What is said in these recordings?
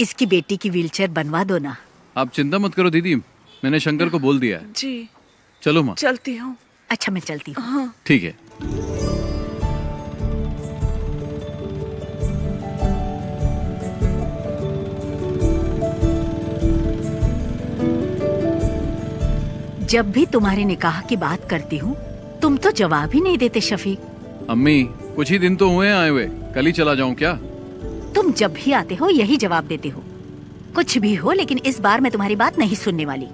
इसकी बेटी की व्हीलचेयर बनवा दो ना। आप चिंता मत करो दीदी, मैंने शंकर को बोल दिया है। जी चलो माँ। चलती हूँ। अच्छा मैं चलती हूँ। हाँ। ठीक है। जब भी तुम्हारे निकाह की बात करती हूँ तुम तो जवाब ही नहीं देते शफीक। अम्मी कुछ ही दिन तो हुए हैं आए हुए, कल ही चला जाऊं क्या? तुम जब भी आते हो यही जवाब देते हो। कुछ भी हो लेकिन इस बार मैं तुम्हारी बात नहीं सुनने वाली।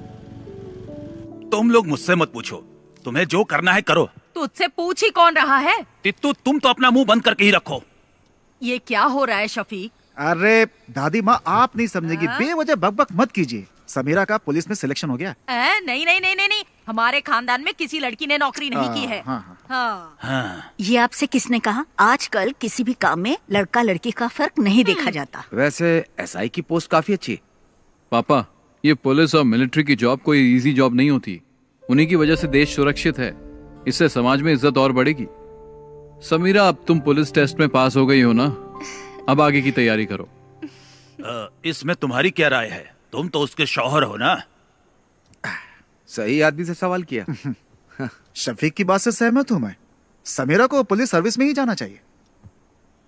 तुम लोग मुझसे मत पूछो, तुम्हें जो करना है करो। तुझसे पूछ ही कौन रहा है? तित्तू तुम तो अपना मुंह बंद करके ही रखो। ये क्या हो रहा है शफीक? अरे दादी माँ आप नहीं समझेगी, बेवजह बकबक मत कीजिए। समीरा का पुलिस में सिलेक्शन हो गया। नहीं नहीं नहीं नहीं नहीं, हमारे खानदान में किसी लड़की ने नौकरी नहीं की है। हाँ। ये आपसे किसने कहा? आजकल किसी भी काम में लड़का लड़की का फर्क नहीं देखा जाता। वैसे एसआई की पोस्ट काफी अच्छी है। पापा ये पुलिस और मिलिट्री की जॉब कोई इजी जॉब नहीं होती। उन्हीं की वजह से देश सुरक्षित है, इससे समाज में इज्जत और बढ़ेगी। समीरा अब तुम पुलिस टेस्ट में पास हो गई हो ना, अब आगे की तैयारी करो। इसमें तुम्हारी क्या राय है? तुम तो उसके शौहर हो ना। सही आदमी से सवाल किया। शफीक की बात से सहमत हूँ मैं। समीरा को पुलिस सर्विस में ही जाना चाहिए।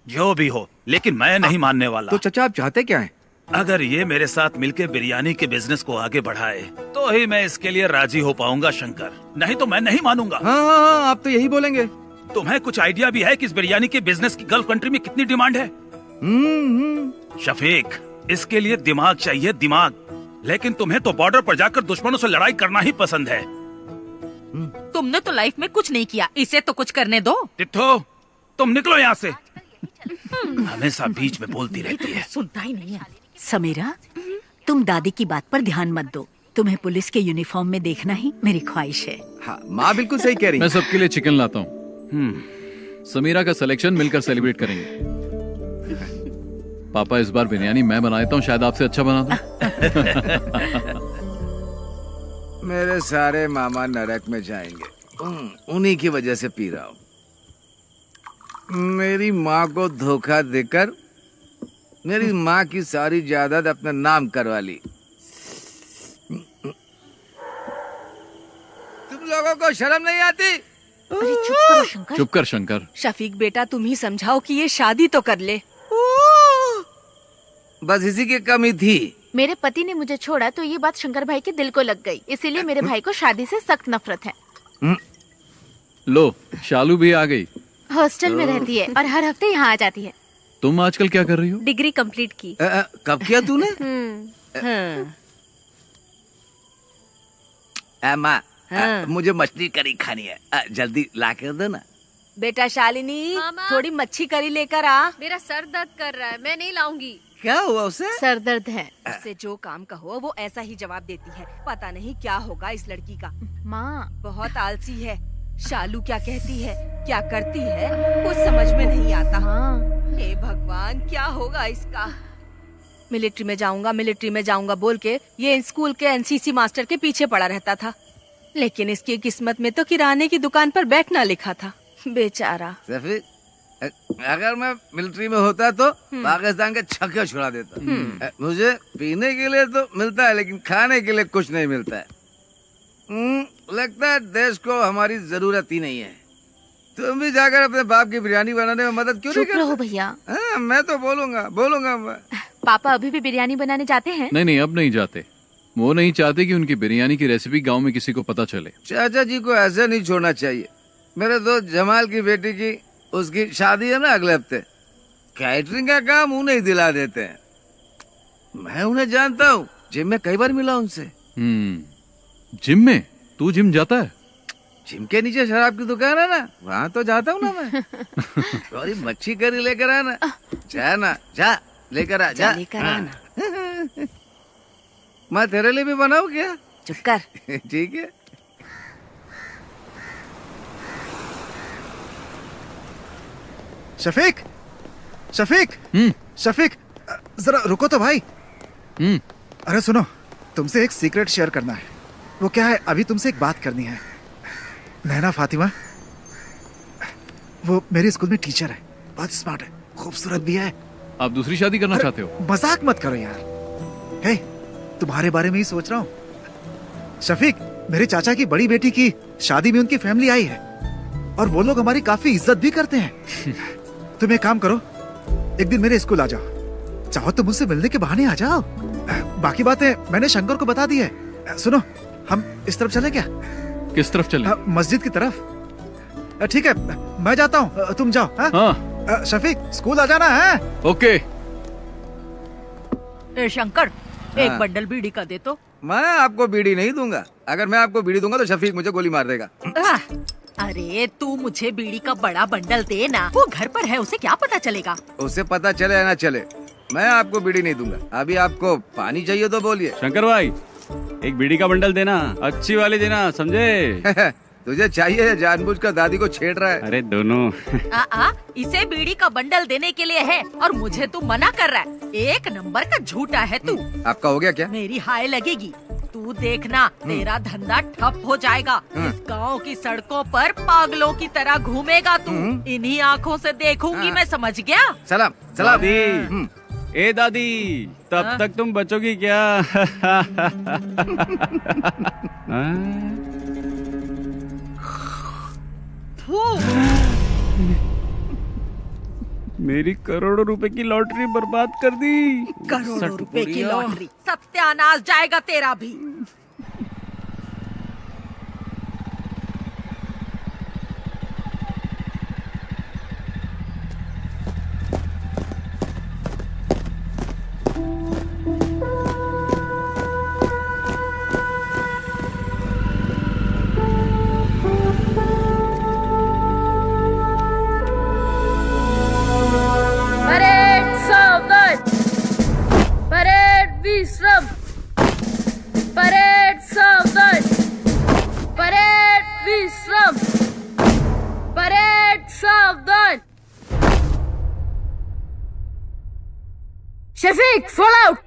जो भी हो, लेकिन मैं नहीं मानने वाला। तो चचा आप चाहते क्या हैं? अगर ये मेरे साथ मिलकर बिरयानी के बिजनेस को आगे बढ़ाए तो ही मैं इसके लिए राजी हो पाऊंगा शंकर, नहीं तो मैं नहीं मानूंगा। हाँ, आप तो यही बोलेंगे। तुम्हें कुछ आइडिया भी है कि इस बिरयानी के बिजनेस की गल्फ कंट्री में कितनी डिमांड है? शफीक इसके लिए दिमाग चाहिए, दिमाग। लेकिन तुम्हें तो बॉर्डर पर जाकर दुश्मनों से लड़ाई करना ही पसंद है। तुमने तो लाइफ में कुछ नहीं किया, इसे तो कुछ करने दो। तित्थो तुम निकलो यहाँ से। हमेशा बीच में बोलती रहती है। सुनता ही नहीं है। समीरा तुम दादी की बात पर ध्यान मत दो। तुम्हें पुलिस के यूनिफॉर्म में देखना ही मेरी ख्वाहिश है। हाँ, माँ बिल्कुल सही कह रही है। मैं सबके लिए चिकन लाता हूँ। समीरा का सिलेक्शन मिलकर सेलिब्रेट करेंगे। पापा इस बार बिरयानी मैं बना देता हूँ, शायद आपसे अच्छा बना दूं। मेरे सारे मामा नरक में जाएंगे, उन्हीं की वजह से पी रहा हूँ। मेरी माँ को धोखा देकर मेरी माँ की सारी जायदाद अपने नाम करवा ली। तुम लोगों को शर्म नहीं आती? अरे चुप करो शंकर। चुप कर शंकर। शफीक बेटा तुम ही समझाओ कि ये शादी तो कर ले। बस इसी की कमी थी। मेरे पति ने मुझे छोड़ा तो ये बात शंकर भाई के दिल को लग गई, इसीलिए मेरे भाई को शादी से सख्त नफरत है। लो शालू भी आ गई। हॉस्टल में रहती है और हर हफ्ते यहाँ आ जाती है। तुम आजकल क्या कर रही हो? डिग्री कंप्लीट की। कब किया तूने? माँ मुझे मछली करी खानी है, जल्दी ला कर दो ना। बेटा शालिनी थोड़ी मच्छी करी लेकर आ। मेरा सर दर्द कर रहा है, मैं नहीं लाऊंगी। क्या हुआ उसे? सर दर्द है। उससे जो काम कहो वो ऐसा ही जवाब देती है। पता नहीं क्या होगा इस लड़की का। माँ बहुत आलसी है। शालू क्या कहती है क्या करती है कुछ समझ में नहीं आता। हे भगवान क्या होगा इसका। मिलिट्री में जाऊंगा बोल के ये स्कूल के एनसीसी मास्टर के पीछे पड़ा रहता था, लेकिन इसकी किस्मत में तो किराने की दुकान पर बैठना लिखा था। बेचारा। अगर मैं मिलिट्री में होता तो पाकिस्तान के छक्के छुड़ा देता। मुझे पीने के लिए तो मिलता है लेकिन खाने के लिए कुछ नहीं मिलता है। लगता है देश को हमारी जरूरत ही नहीं है। तुम भी जाकर अपने बाप की बिरयानी बनाने में मदद क्यों नहीं करते? चुप रहो भैया। मैं तो बोलूंगा मैं। पापा अभी भी बिरयानी बनाने जाते हैं? नहीं अब नहीं जाते। वो नहीं चाहते कि उनकी बिरयानी की रेसिपी गांव में किसी को पता चले। चाचा जी को ऐसे नहीं छोड़ना चाहिए। मेरे दोस्त जमाल की बेटी की उसकी शादी है ना अगले हफ्ते। कैटरिंग का काम उन्हें ही दिला देते हैं। मैं उन्हें जानता हूँ, जिम में कई बार मिला उनसे। जिम में? तू जिम जाता है? जिम के नीचे शराब की दुकान है ना, वहाँ तो जाता हूँ ना मैं। थोड़ी मच्छी करी लेकर आना। जा लेकर आ जा। मैं तेरे लिए भी बनाऊँ क्या? चुप कर। ठीक है। शफीक जरा रुको तो भाई। अरे सुनो, तुमसे एक सीक्रेट शेयर करना है। वो क्या है, अभी तुमसे एक बात करनी है। नैना फातिमा वो मेरे स्कूल में टीचर है, बहुत स्मार्ट है, खूबसूरत भी है आप दूसरी शादी करना चाहते हो? मजाक मत करो यार। हे, तुम्हारे बारे में ही सोच रहा हूँ। शफीक, मेरे चाचा की बड़ी बेटी की शादी में उनकी फैमिली आई है और वो लोग हमारी काफी इज्जत भी करते हैं। तुम एक काम करो, एक दिन मेरे स्कूल आ जाओ, चाहो तो मुझसे मिलने के बहाने आ जाओ। बाकी बातें मैंने शंकर को बता दी है। सुनो, हम इस तरफ चले क्या? किस तरफ चले? मस्जिद की तरफ। ठीक है, मैं जाता हूँ, तुम जाओ। हाँ? शफीक, स्कूल आ जाना है। ओके। शंकर, एक बंडल बीड़ी का दे तो। मैं आपको बीड़ी नहीं दूंगा। अगर मैं आपको बीड़ी दूंगा तो शफीक मुझे गोली मार देगा। अरे तू मुझे बीड़ी का बड़ा बंडल दे ना, वो घर पर है, उसे क्या पता चलेगा? उसे पता चले या ना चले, मैं आपको बीड़ी नहीं दूंगा। अभी आपको पानी चाहिए तो बोलिए। शंकर भाई, एक बीड़ी का बंडल देना, अच्छी वाली देना, समझे? तुझे चाहिए या जानबूझकर दादी को छेड़ रहा है? अरे दोनों। इसे बीड़ी का बंडल देने के लिए है और मुझे तू मना कर रहा है। एक नंबर का झूठा है तू। आपका हो गया क्या? मेरी हाय लगेगी। तू देखना, तेरा धंधा ठप हो जाएगा। इस गांव की सड़कों पर पागलों की तरह घूमेगा तू। इन्हीं आँखों से देखूंगी मैं, समझ गया? सलाम सलाम। ए दादी, तब तक तुम बचोगी क्या? मेरी करोड़ों रुपए की लॉटरी बर्बाद कर दी। करोड़ों रुपए की लॉटरी, सत्यानाश जाएगा तेरा भी। परेड सावधान, परेड विश्राम, परेड सावधान। Shafiq, fall out.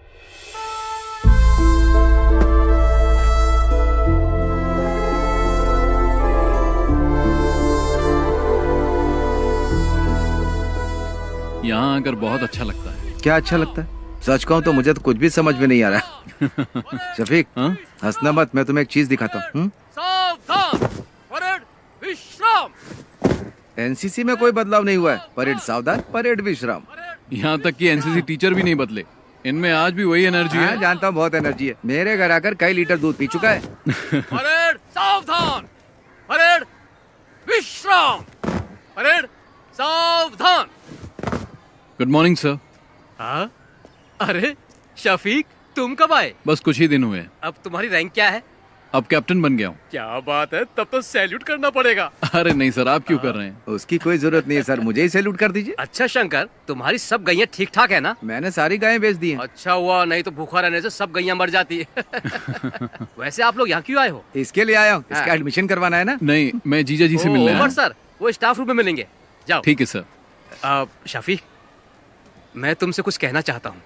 यहाँ आकर बहुत अच्छा लगता है। क्या अच्छा लगता है? सच कहूँ तो मुझे तो कुछ भी समझ में नहीं आ रहा। शफीक, हंसना मत, मैं तुम्हें एक चीज दिखाता हूँ। सावधान, परेड विश्राम। एनसीसी में कोई बदलाव नहीं हुआ है। परेड सावधान, परेड विश्राम। यहाँ तक कि एनसीसी टीचर भी नहीं बदले, इनमें आज भी वही एनर्जी है। जानता हूँ, बहुत एनर्जी है। मेरे घर आकर कई लीटर दूध पी चुका है। परेड सावधान, परेड विश्राम, परेड सावधान। Good morning sir. हाँ? अरे शफीक, तुम कब आए? बस कुछ ही दिन हुए हैं। अब तुम्हारी रैंक क्या है? अब कैप्टन बन गया हूँ। क्या बात है, तब तो सैल्यूट करना पड़ेगा। अरे नहीं सर, आप क्यों कर रहे हैं? उसकी कोई जरूरत नहीं है सर, मुझे ही सैल्यूट कर दीजिए। अच्छा शंकर, तुम्हारी सब गैया ठीक ठाक है ना? मैंने सारी गायें बेच दी हैं। अच्छा हुआ, नहीं तो भूखा रहने से सब गैया मर जाती है। वैसे आप लोग यहाँ क्यों आए हो? इसके लिए आया हूँ, इसका एडमिशन करवाना है ना। नहीं, मैं जीजा जी से मिलने आया हूँ। सर, वो स्टाफ रूम में मिलेंगे, जाओ। ठीक है सर। शफीक, मैं तुमसे कुछ कहना चाहता हूँ।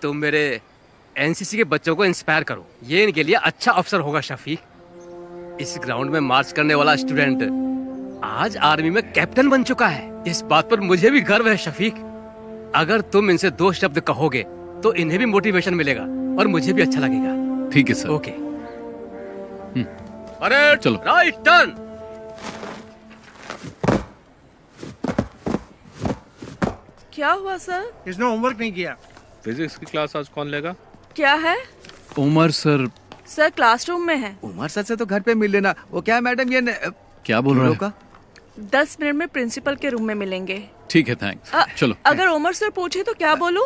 तुम मेरे एनसीसी के बच्चों को इंस्पायर करो, ये इनके लिए अच्छा अवसर होगा। शफीक, इस ग्राउंड में मार्च करने वाला स्टूडेंट आज आर्मी में कैप्टन बन चुका है। इस बात पर मुझे भी गर्व है शफीक। अगर तुम इनसे 2 शब्द कहोगे तो इन्हें भी मोटिवेशन मिलेगा और मुझे भी अच्छा लगेगा। ठीक है सर। ओके। अरे चलो, राइट टर्न। क्या हुआ सर? इसने होमवर्क नहीं किया। फिजिक्स की क्लास आज कौन लेगा? क्या है? उमर सर। सर क्लासरूम में है। उमर सर से तो घर पे मिल लेना। वो क्या मैडम, ये क्या बोल रहा है? 10 मिनट में प्रिंसिपल के रूम में मिलेंगे। ठीक है, थैंक्स। चलो। अगर उमर सर पूछे तो क्या बोलूं?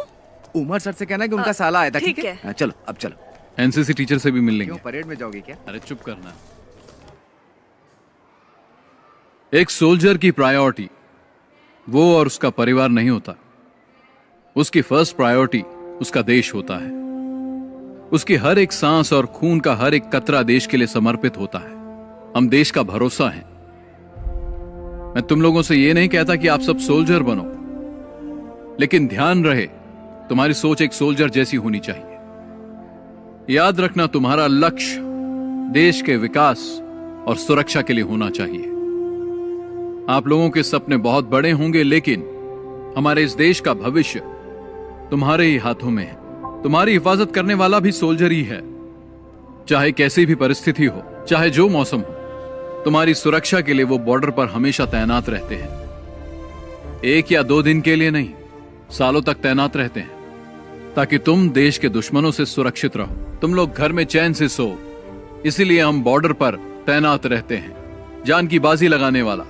उमर सर से कहना कि उनका साला आया था। ठीक है, चलो अब चलो। एनसीसी टीचर से भी मिल लेंगे। क्यों, परेड में जाओगे क्या? अरे चुप करना। एक सोल्जर की प्रायोरिटी वो और उसका परिवार नहीं होता। उसकी फर्स्ट प्रायोरिटी उसका देश होता है। उसकी हर एक सांस और खून का हर एक कतरा देश के लिए समर्पित होता है। हम देश का भरोसा हैं। मैं तुम लोगों से यह नहीं कहता कि आप सब सोल्जर बनो, लेकिन ध्यान रहे तुम्हारी सोच एक सोल्जर जैसी होनी चाहिए। याद रखना, तुम्हारा लक्ष्य देश के विकास और सुरक्षा के लिए होना चाहिए। आप लोगों के सपने बहुत बड़े होंगे, लेकिन हमारे इस देश का भविष्य तुम्हारे ही हाथों में है। तुम्हारी हिफाजत करने वाला भी सोल्जर ही है, चाहे कैसी भी परिस्थिति हो, चाहे जो मौसम हो। तुम्हारी सुरक्षा के लिए वो बॉर्डर पर हमेशा तैनात रहते हैं। 1 या 2 दिन के लिए नहीं, सालों तक तैनात रहते हैं, ताकि तुम देश के दुश्मनों से सुरक्षित रहो, तुम लोग घर में चैन से सो। इसीलिए हम बॉर्डर पर तैनात रहते हैं। जान की बाजी लगाने वाला,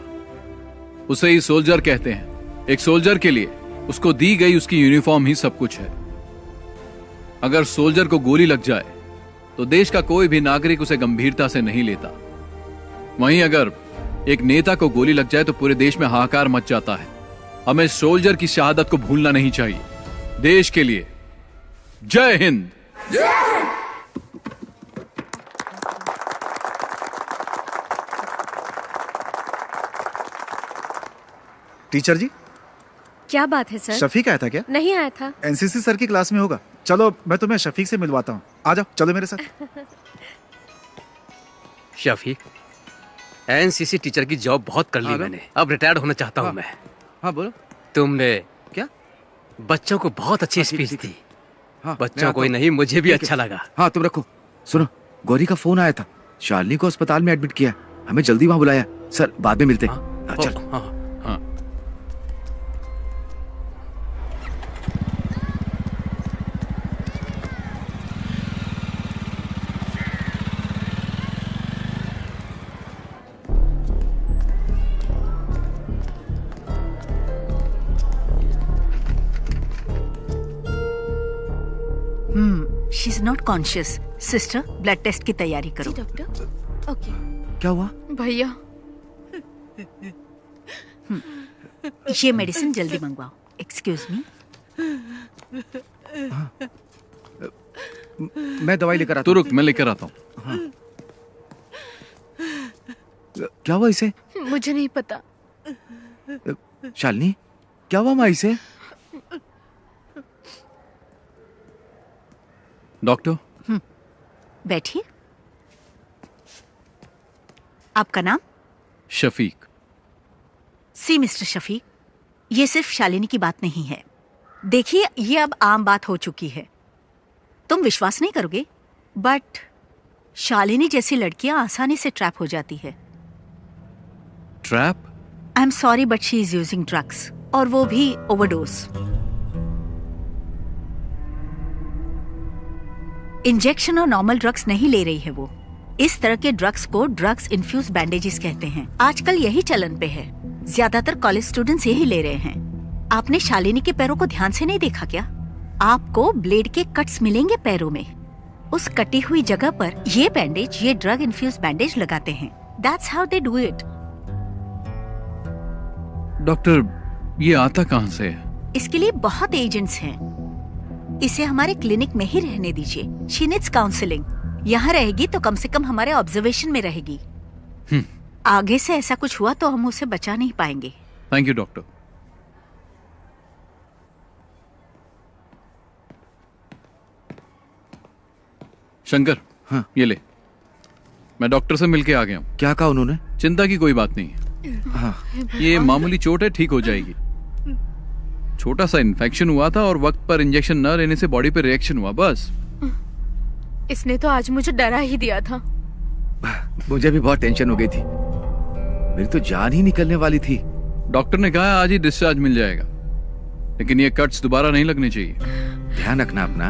उसे ही सोल्जर कहते हैं। एक सोल्जर के लिए उसको दी गई उसकी यूनिफॉर्म ही सब कुछ है। अगर सोल्जर को गोली लग जाए तो देश का कोई भी नागरिक उसे गंभीरता से नहीं लेता। वहीं अगर एक नेता को गोली लग जाए तो पूरे देश में हाहाकार मच जाता है। हमें सोल्जर की शहादत को भूलना नहीं चाहिए। देश के लिए जय हिंद। टीचर जी, क्या बात है सर? शफीक आया था क्या? नहीं आया था। एनसीसी सर की क्लास में होगा। चलो मैं तुम्हें शफीक से मिलवाता हूँ। आ जाओ, चलो मेरे साथ। शफीक, एनसीसी टीचर की जॉब बहुत कर ली मैंने, अब रिटायर्ड होना चाहता हूँ मैं। हाँ बोलो। तुमने क्या बच्चों को बहुत अच्छी स्पीच दी। हाँ, बच्चों को ही नहीं, मुझे भी अच्छा लगा। हाँ तुम रखो। सुनो, गौरी का फोन आया था। शालिनी को अस्पताल में एडमिट किया, हमें जल्दी वहाँ बुलाया। सर बाद में मिलते हैं। चल। हाँ। She is not conscious. Sister, blood test की तैयारी करो। डॉक्टर। ओके। क्या हुआ? भैया, ये मेडिसिन जल्दी मंगवाओ। Excuse me. मैं दवाई लेकर आता हूँ। तू रुक, मैं लेकर आता हूँ। हाँ। क्या हुआ इसे? मुझे नहीं पता। शालिनी, क्या हुआ माँ इसे? डॉक्टर। बैठिए। आपका नाम? शफीक। सी मिस्टर शफीक, ये सिर्फ शालिनी की बात नहीं है। देखिए, ये अब आम बात हो चुकी है। तुम विश्वास नहीं करोगे, बट शालिनी जैसी लड़कियां आसानी से ट्रैप हो जाती है। Trap? I am sorry but she is using drugs, और वो भी ओवरडोज। इंजेक्शन और नॉर्मल ड्रग्स नहीं ले रही है वो। इस तरह के ड्रग्स को ड्रग्स इन्फ्यूज बैंडेजेस कहते हैं। आजकल यही चलन पे है। ज्यादातर कॉलेज स्टूडेंट्स यही ले रहे हैं। आपने शालिनी के पैरों को ध्यान से नहीं देखा क्या? आपको ब्लेड के कट्स मिलेंगे पैरों में। उस कटी हुई जगह पर ये बैंडेज, ये ड्रग इन्फ्यूज बैंडेज लगाते हैं। That's how they do it. Doctor, ये आता कहाँ से है? इसके लिए बहुत एजेंट्स हैं। इसे हमारे क्लिनिक में ही रहने दीजिए। She needs counselling. यहाँ रहेगी तो कम से कम हमारे ऑब्जर्वेशन में रहेगी। आगे से ऐसा कुछ हुआ तो हम उसे बचा नहीं पाएंगे। Thank you doctor. शंकर, हाँ ये ले। मैं डॉक्टर से मिलके आ गया हूँ। क्या कहा उन्होंने? चिंता की कोई बात नहीं है। हाँ। ये मामूली चोट है, ठीक हो जाएगी। छोटा सा इन्फेक्शन हुआ था और वक्त पर इंजेक्शन न लेने से बॉडी पे रिएक्शन हुआ, बस। इसने तो आज मुझे डरा ही दिया था। मुझे भी बहुत टेंशन हो गई थी। मेरी तो जान ही निकलने वाली थी। डॉक्टर ने कहा आज ही डिस्चार्ज मिल जाएगा, लेकिन ये कट्स दोबारा नहीं लगने चाहिए। ध्यान रखना अपना।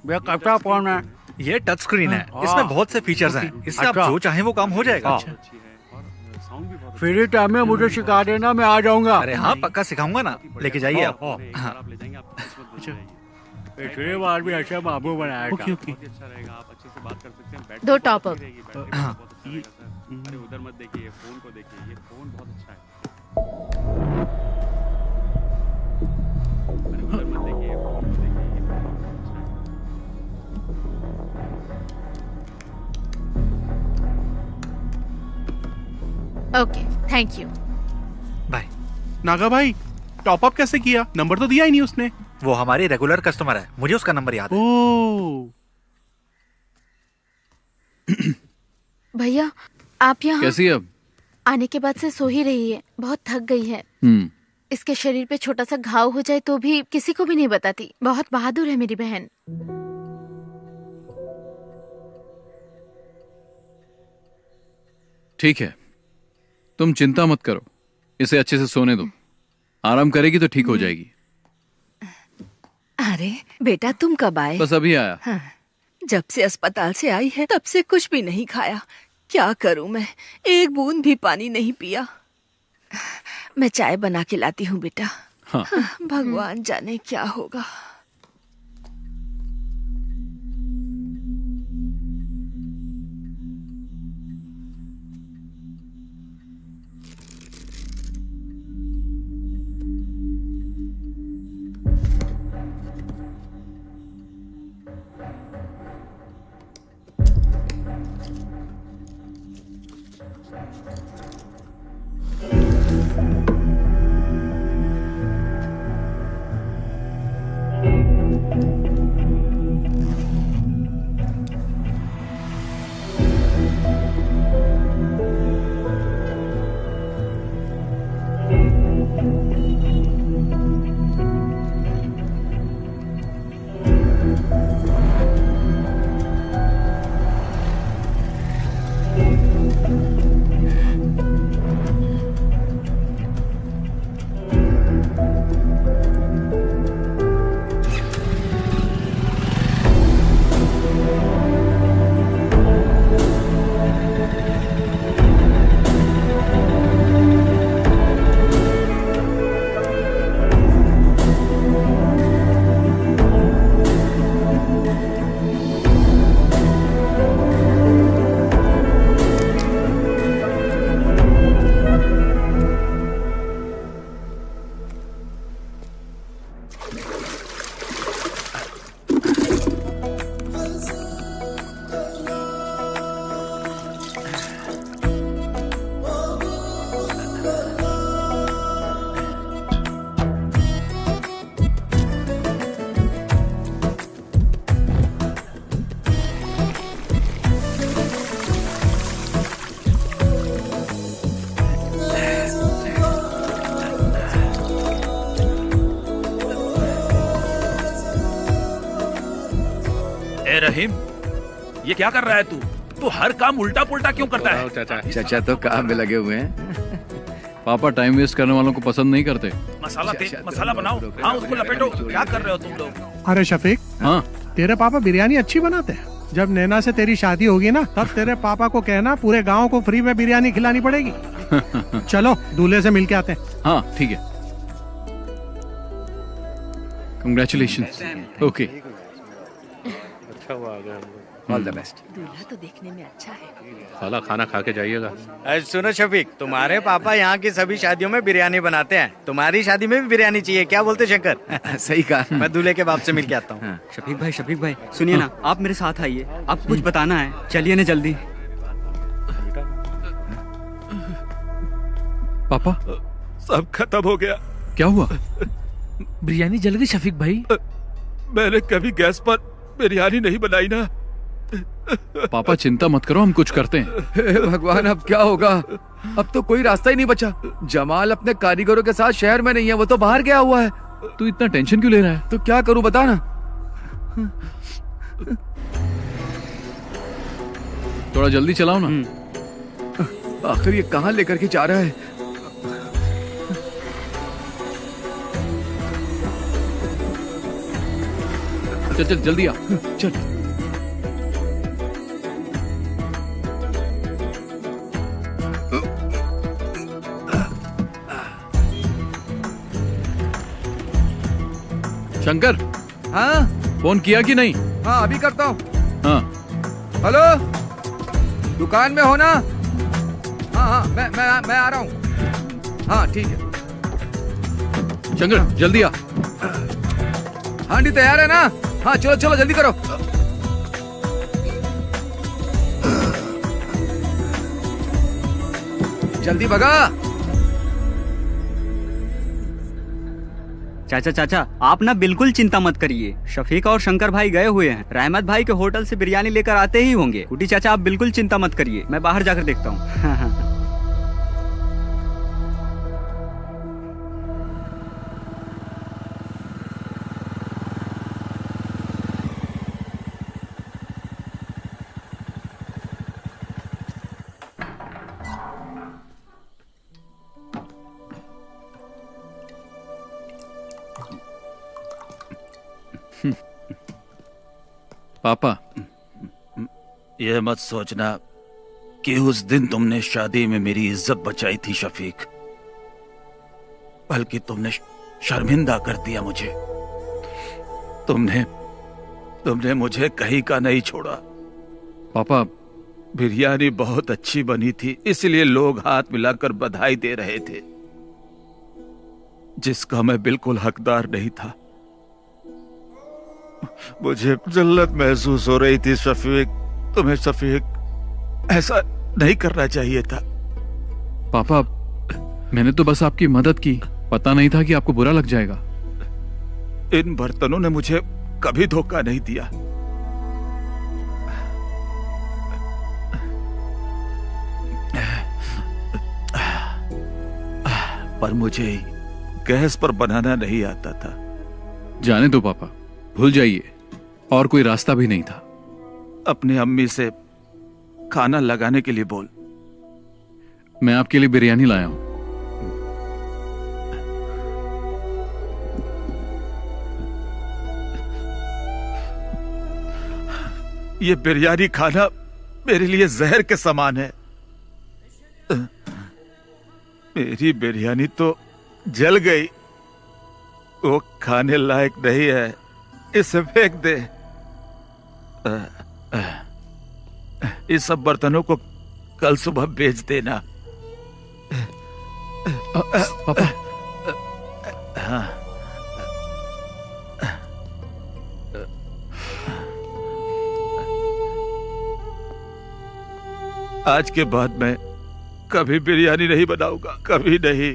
भैया कैप्टा फोन है। ये टच स्क्रीन है, इसमें बहुत से फीचर्स हैं। इससे आप जो चाहें वो काम हो जाएगा। फ्री टाइम में मुझे सिखा देना, मैं आ जाऊंगा। अरे हाँ, पक्का सिखाऊंगा ना। लेके जाइए आप। पिछली बार भी ऐसे बाबू बनाया था। अच्छा रहेगा, आप अच्छे से बात कर सकते हैं। 2 टॉप अप। अरे उधर मत देखिए, फोन को देखिए। ये फोन बहुत अच्छा है। अरे उधर मत देखिए, फोन को देखिए। ये फोन बहुत अच्छा है। Okay, thank you. Bye. Naga भाई, टॉप अप कैसे किया? नंबर तो दिया ही नहीं उसने। वो हमारी रेगुलर कस्टमर है, मुझे उसका नंबर याद है। भैया, आप यहाँ? कैसी अब? आने के बाद से सो ही रही है, बहुत थक गई है। इसके शरीर पे छोटा सा घाव हो जाए तो भी किसी को भी नहीं बताती। बहुत बहादुर है मेरी बहन। ठीक है, तुम चिंता मत करो, इसे अच्छे से सोने दो। आराम करेगी तो ठीक हो जाएगी। अरे बेटा, तुम कब आए? बस अभी आया। हाँ, जब से अस्पताल से आई है तब से कुछ भी नहीं खाया। क्या करूं मैं, एक बूंद भी पानी नहीं पिया। मैं चाय बना के लाती हूँ बेटा। हाँ। भगवान जाने क्या होगा। रहीम, ये क्या कर रहा है तू? तू हर काम उल्टा पुल्टा क्यों करता है? चाचा तो काम में लगे हुए हैं। पापा टाइम वेस्ट करने वालों को पसंद नहीं करते। मसाला बनाओ। हाँ, उसको लपेटो। क्या कर रहे हो तुम लोग? अरे शफीक, हाँ, तेरे पापा बिरयानी अच्छी बनाते हैं। जब नैना से तेरी शादी होगी ना, तब तेरे पापा को कहना पूरे गांव को फ्री में बिरयानी खिलानी पड़ेगी। चलो दूल्हे से मिलके आते हैं। हाँ ठीक है। कंग्रेचुलेशन। ओके, अच्छा हुआ आ गया। All the best. दूल्हा तो देखने में अच्छा है। साला खाना खा के जाइएगा। सुनो शफीक, तुम्हारे पापा यहाँ की सभी शादियों में बिरयानी बनाते हैं, तुम्हारी शादी में भी बिरयानी चाहिए। क्या बोलते शंकर? सही कहा। मैं दूल्हे के बाप से मिल के आता हूँ। शफीक भाई सुनिए ना, आप मेरे साथ आइए, आपको कुछ बताना है। चलिए ना जल्दी। पापा, सब खत्म हो गया। क्या हुआ? बिरयानी जल गई शफीक भाई। मैंने कभी गैस पर बिरयानी नहीं बनाई ना। पापा चिंता मत करो, हम कुछ करते हैं। हे भगवान, अब क्या होगा? अब तो कोई रास्ता ही नहीं बचा। जमाल अपने कारीगरों के साथ शहर में नहीं है, वो तो बाहर गया हुआ है। तू इतना टेंशन क्यों ले रहा है? तो क्या करूं बता ना। थोड़ा जल्दी चलाओ ना। आखिर ये कहाँ लेकर के जा रहा है? चल चल जल्दी आ। चल। शंकर, हाँ फोन किया कि नहीं? हाँ अभी करता हूँ। हाँ हेलो, दुकान में हो ना? हाँ हाँ मैं आ रहा हूँ। हाँ ठीक है। शंकर जल्दी आ। हांडी तैयार है ना? हाँ चलो चलो जल्दी करो। जल्दी भगा। चाचा आप ना बिल्कुल चिंता मत करिए। शफीक और शंकर भाई गए हुए हैं, रहमत भाई के होटल से बिरयानी लेकर आते ही होंगे। कुटी चाचा आप बिल्कुल चिंता मत करिए, मैं बाहर जाकर देखता हूँ। पापा, यह मत सोचना कि उस दिन तुमने शादी में मेरी इज्जत बचाई थी शफीक, बल्कि तुमने शर्मिंदा कर दिया मुझे। तुमने मुझे कहीं का नहीं छोड़ा। पापा, बिरयानी बहुत अच्छी बनी थी, इसलिए लोग हाथ मिलाकर बधाई दे रहे थे, जिसका मैं बिल्कुल हकदार नहीं था। मुझे जिल्लत महसूस हो रही थी शफीक। तुम्हें शफीक ऐसा नहीं करना चाहिए था। पापा, मैंने तो बस आपकी मदद की, पता नहीं था कि आपको बुरा लग जाएगा। इन बर्तनों ने मुझे कभी धोखा नहीं दिया। पर मुझे गैस पर बनाना नहीं आता था। जाने दो पापा, भूल जाइए, और कोई रास्ता भी नहीं था। अपनी अम्मी से खाना लगाने के लिए बोल। मैं आपके लिए बिरयानी लाया हूं। ये बिरयानी खाना मेरे लिए जहर के समान है। मेरी बिरयानी तो जल गई, वो खाने लायक नहीं है, इसे फेंक दे। इस सब बर्तनों को कल सुबह बेच देना। पापा, हाँ। आज के बाद मैं कभी बिरयानी नहीं बनाऊंगा, कभी नहीं।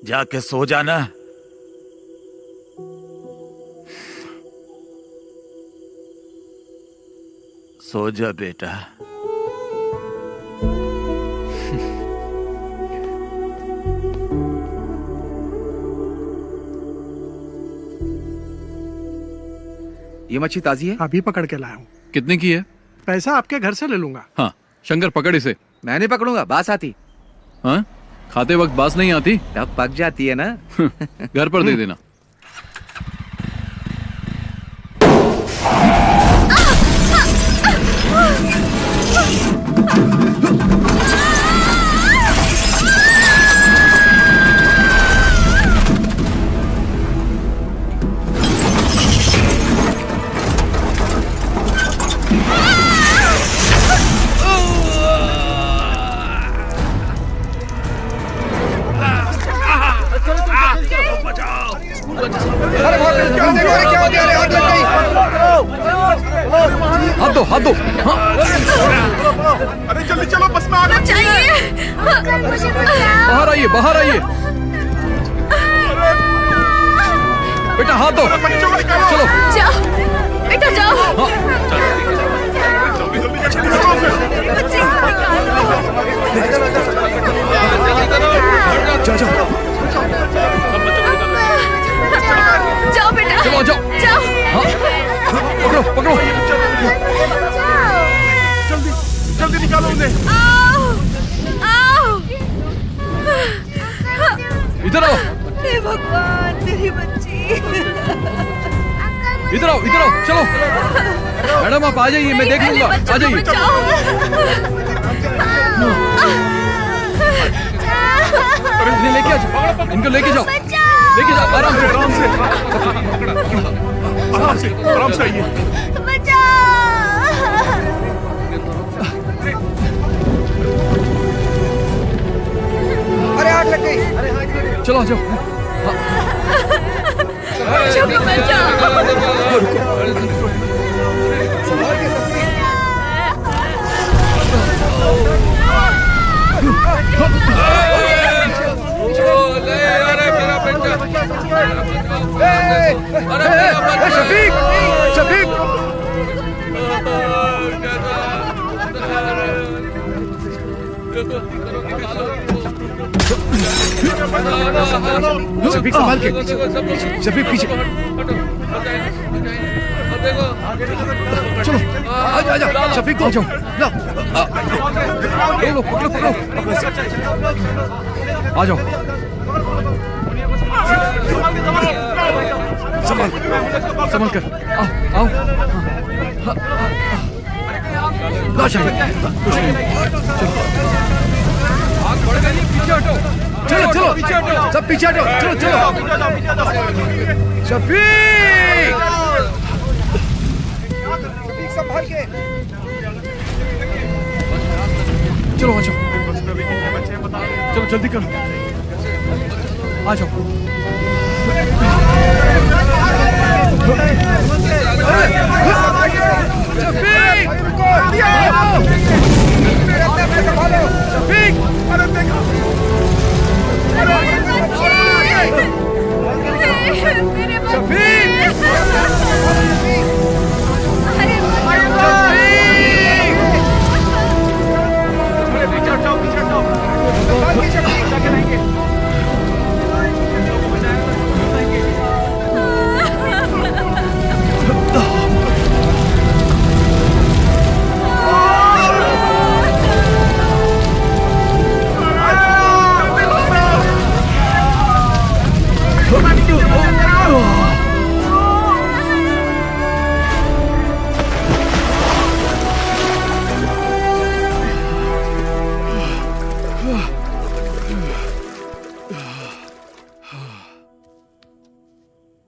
जाके सो जाना। सो जा बेटा। ये मच्छी ताजी है? अभी पकड़ के लाया हूँ। कितने की है? पैसा आपके घर से ले लूंगा। हाँ, शंकर पकड़ इसे। मैं नहीं पकड़ूंगा, बास आती। हाँ, खाते वक्त बास नहीं आती? तब पक जाती है ना। घर पर दे देना। हाथ दो। अरे जल्दी चलो, बस में आना चाहिए। बाहर आइए, बाहर आइए। बेटा हाथ दो। चलो जाओ बेटा, जाओ। जाओ बेटा, चलो जाओ। पकड़ो पकड़ो। जल्दी जल्दी निकालो उन्हें। इधर आओ। हे भगवान, मेरी बच्ची। इधर आओ, इधर आओ, चलो। मैडम आप आ जाइए, मैं देख लूंगा। आ जाइए। इन्हें लेके आ जाओ, इनको लेके जाओ, लेके जाओ। आराम से, आराम से, आराम से, आराम से आइए। अरे आग लग गई। चलो आ जाओ। शफीक, शफीक, शफीक संभाल के, शफीक पीछे। चलो आजा, शफीक को आ जाओ। पकड़ो। आ जाओ। संभाल कर। आओ। ला शफीक, कुछ नहीं। आग बढ़ गई, पीछे हटो। चलो, सब पीछे हटो। चलो। शफीक संभाल के। चलो आ जाओ। चलो जल्दी करो। आ जाओ।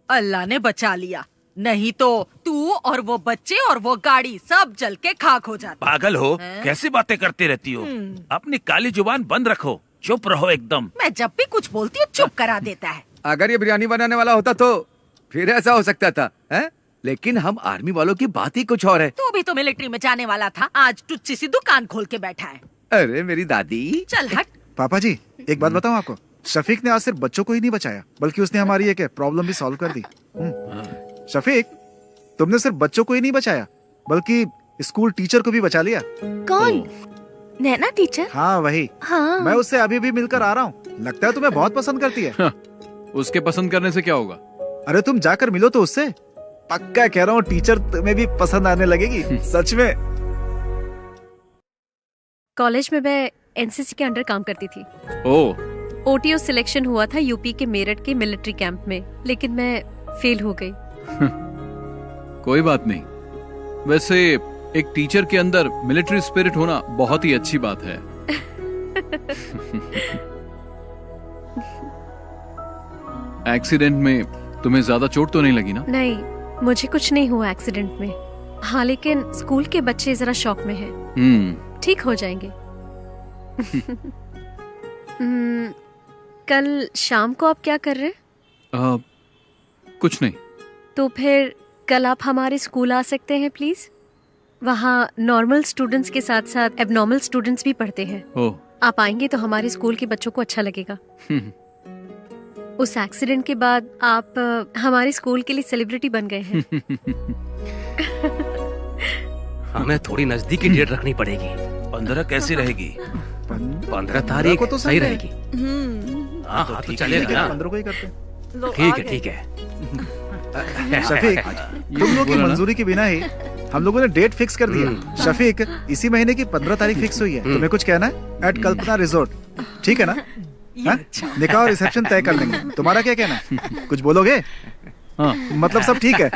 अल्लाह ने बचा लिया, नहीं तो तू और वो बच्चे और वो गाड़ी सब जल के खाक हो जाते। पागल हो, कैसी बातें करती रहती हो? अपनी काली जुबान बंद रखो, चुप रहो एकदम। मैं जब भी कुछ बोलती हूँ चुप करा देता है। अगर ये बिरयानी बनाने वाला होता तो फिर ऐसा हो सकता था, हैं? लेकिन हम आर्मी वालों की बात ही कुछ और है। तू भी तो मिलिट्री में जाने वाला था, आज टुच्ची सी दुकान खोल के बैठा है। अरे मेरी दादी। चल हट। पापा जी एक बात बताऊं आपको, शफीक ने आज सिर्फ बच्चों को ही नहीं बचाया बल्कि उसने हमारी एक प्रॉब्लम भी सॉल्व कर दी। शफीक, तुमने सिर्फ बच्चों को ही नहीं बचाया बल्कि स्कूल टीचर को भी बचा लिया। कौन? नैना टीचर? हाँ वही। हाँ। मैं उससे अभी भी मिलकर आ रहा हूँ, लगता है तुम्हें बहुत पसंद करती है। उसके पसंद करने से क्या होगा? अरे तुम जाकर मिलो तो उससे, पक्का कह रहा हूँ टीचर तुम्हें भी पसंद आने लगेगी। सच में। कॉलेज में मैं एनसीसी के अंडर काम करती थी। ओह। ओटीओ सिलेक्शन हुआ था यूपी के मेरठ के मिलिट्री कैंप में, लेकिन मैं फेल हो गई। कोई बात नहीं, वैसे एक टीचर के अंदर मिलिट्री स्पिरिट होना बहुत ही अच्छी बात है। एक्सीडेंट में तुम्हें ज्यादा चोट तो नहीं लगी ना? नहीं, मुझे कुछ नहीं हुआ एक्सीडेंट में। हाँ, लेकिन स्कूल के बच्चे जरा शॉक में हैं। ठीक हो जाएंगे। कल शाम को आप क्या कर रहे हैं? कुछ नहीं। तो फिर कल आप हमारे स्कूल आ सकते हैं प्लीज? वहाँ नॉर्मल स्टूडेंट्स के साथ साथ एबनॉर्मल स्टूडेंट्स भी पढ़ते हैं। आप आएंगे तो हमारे स्कूल के बच्चों को अच्छा लगेगा। उस एक्सीडेंट के बाद आप हमारे स्कूल के लिए सेलिब्रिटी बन गए हैं। हमें थोड़ी नजदीकी डेट रखनी पड़ेगी। 15 कैसी रहेगी? 15 तारीख तो सही रहेगी। हाँ तो ठीक चलेगा ना? 15 को ही करते हैं। ठीक है। शफीक, तुम लोग की मंजूरी के बिना ही हम लोगों ने डेट फिक्स कर दिया। शफीक, इसी महीने की 15 तारीख फिक्स हुई है। तुम्हें कुछ कहना है? एट कल्पना रिजोर्ट, ठीक है ना? निकाह और रिसेप्शन तय कर लेंगे। तुम्हारा क्या कहना है? कुछ बोलोगे? मतलब सब ठीक है?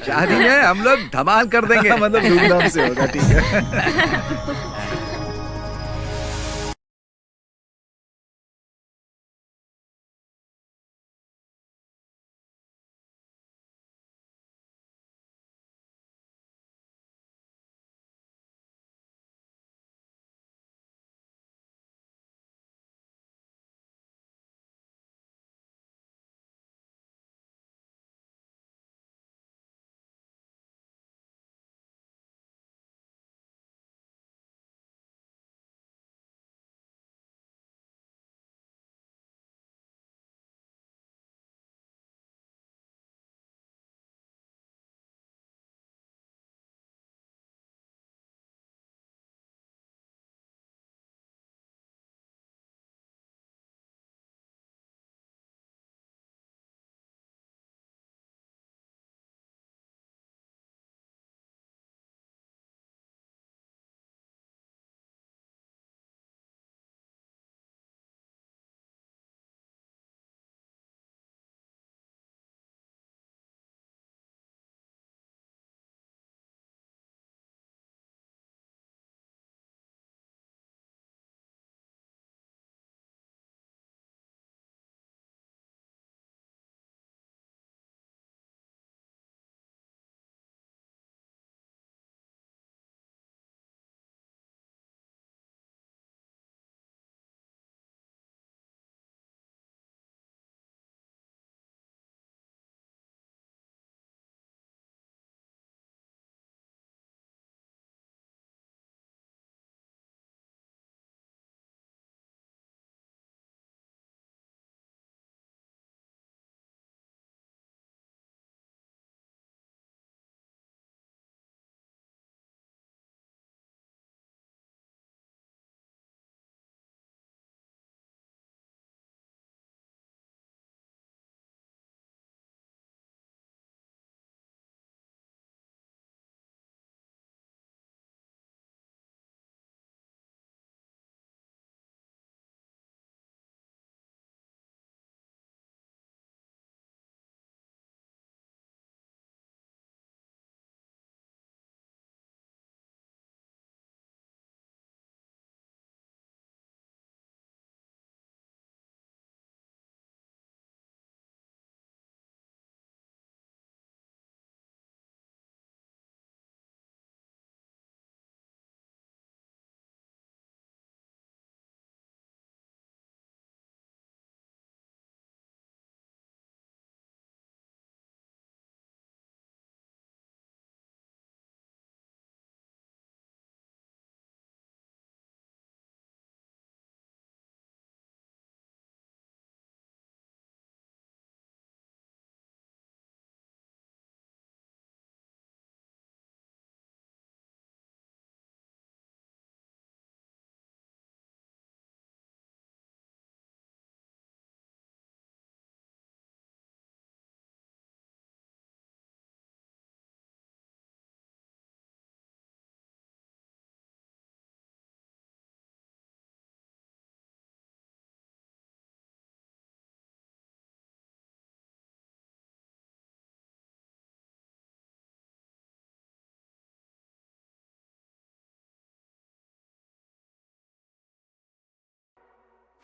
शादी में हम लोग धमाल कर देंगे। मतलब धूमधाम से होगा, ठीक है।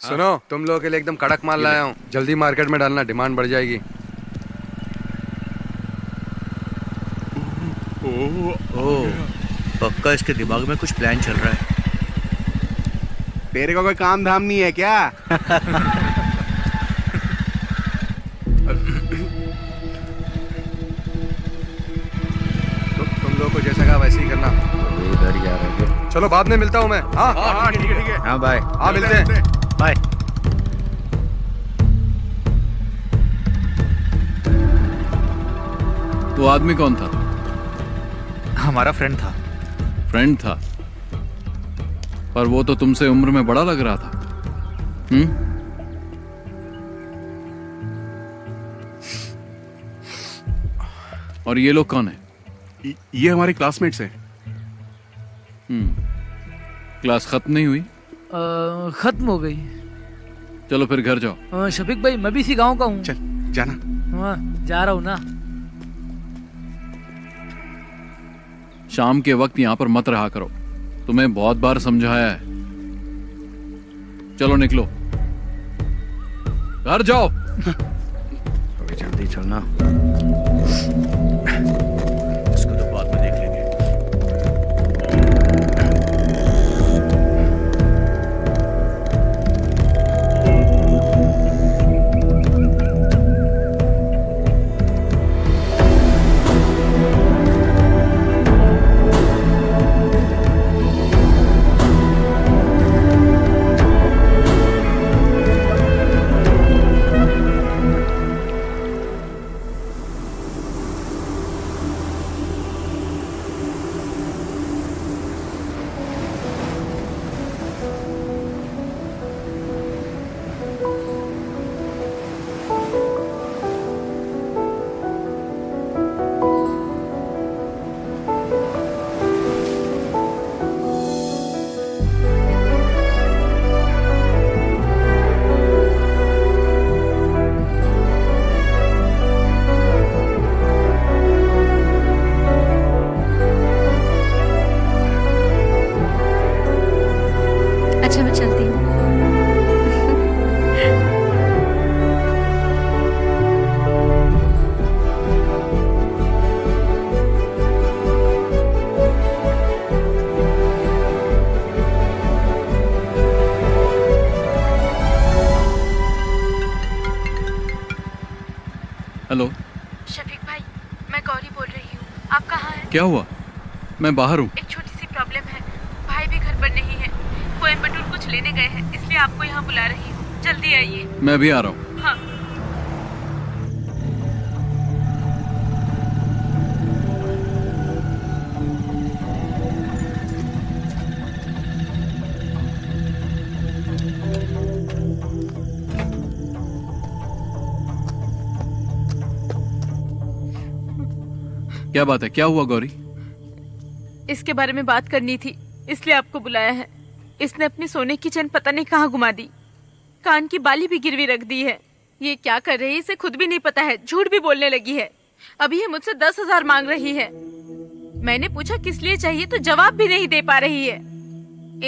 सुनो, तुम लोगों के लिए एकदम कड़क माल लाया हूँ, जल्दी मार्केट में डालना, डिमांड बढ़ जाएगी। ओह, पक्का इसके दिमाग में कुछ प्लान चल रहा है। तेरे को कोई काम धाम नहीं है क्या? तुम लोगों को जैसा कहा वैसे ही करना। इधर ही आ रहे हैं। चलो बाद में मिलता हूँ मैं। हाँ ठीक है। हाँ बाय। हाँ मिलते हैं। बाय। वो आदमी कौन था? हमारा फ्रेंड था। फ्रेंड था, पर वो तो तुमसे उम्र में बड़ा लग रहा था। और ये लोग कौन है? ये हमारे क्लासमेट्स हैं। क्लास खत्म नहीं हुई? खत्म हो गई। चलो फिर घर जाओ। शफीक भाई, मैं भी इसी गांव का हूँ। चल जाना। हाँ, जा रहा हूँ ना। शाम के वक्त यहाँ पर मत रहा करो, तुम्हें बहुत बार समझाया है। चलो निकलो, घर जाओ। थोड़ी जल्दी चलना, इसको तो बाद में देख लेंगे। अच्छा मैं चलती हूँ। हेलो शफीक भाई, मैं गौरी बोल रही हूँ। आप कहाँ हैं? क्या हुआ? मैं बाहर हूँ। एक छोटी सी प्रॉब्लम है, भाई भी घर पर नहीं है। कोयम्बटूर कुछ लेने गए हैं, इसलिए आपको यहाँ बुला रही हूँ। जल्दी आइए। मैं भी आ रहा हूँ। हाँ। क्या बात है? क्या हुआ गौरी? इसके बारे में बात करनी थी, इसलिए आपको बुलाया है। इसने अपनी सोने की चेन पता नहीं कहाँ घुमा दी, कान की बाली भी गिरवी रख दी है। ये क्या कर रही है इसे खुद भी नहीं पता है, झूठ भी बोलने लगी है। अभी ये मुझसे 10,000 मांग रही है। मैंने पूछा किस लिए चाहिए तो जवाब भी नहीं दे पा रही है।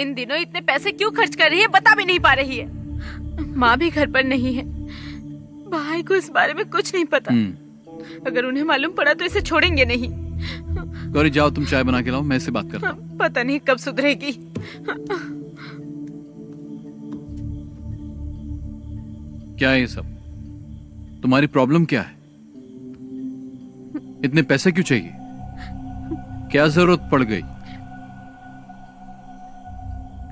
इन दिनों इतने पैसे क्यों खर्च कर रही है बता भी नहीं पा रही है। माँ भी घर पर नहीं है, भाई को इस बारे में कुछ नहीं पता। अगर उन्हें मालूम पड़ा तो इसे छोड़ेंगे नहीं। गौरी जाओ, तुम चाय बना के लाओ, मैं इससे बात करता हूँ। पता नहीं कब सुधरेगी। क्या है ये सब? तुम्हारी प्रॉब्लम क्या है? इतने पैसे क्यों चाहिए? क्या जरूरत पड़ गई?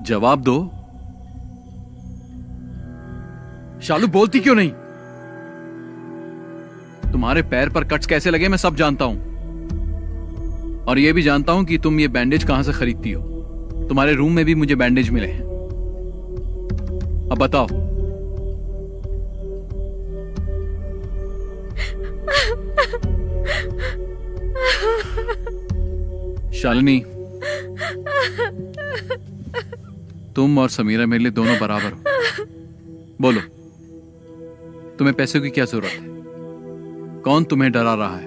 जवाब दो। शालू बोलती क्यों नहीं? तुम्हारे पैर पर कट्स कैसे लगे मैं सब जानता हूं, और यह भी जानता हूं कि तुम ये बैंडेज कहां से खरीदती हो। तुम्हारे रूम में भी मुझे बैंडेज मिले हैं। अब बताओ। शालिनी, तुम और समीरा मेरे लिए दोनों बराबर हो। बोलो, तुम्हें पैसों की क्या जरूरत है? कौन तुम्हें डरा रहा है?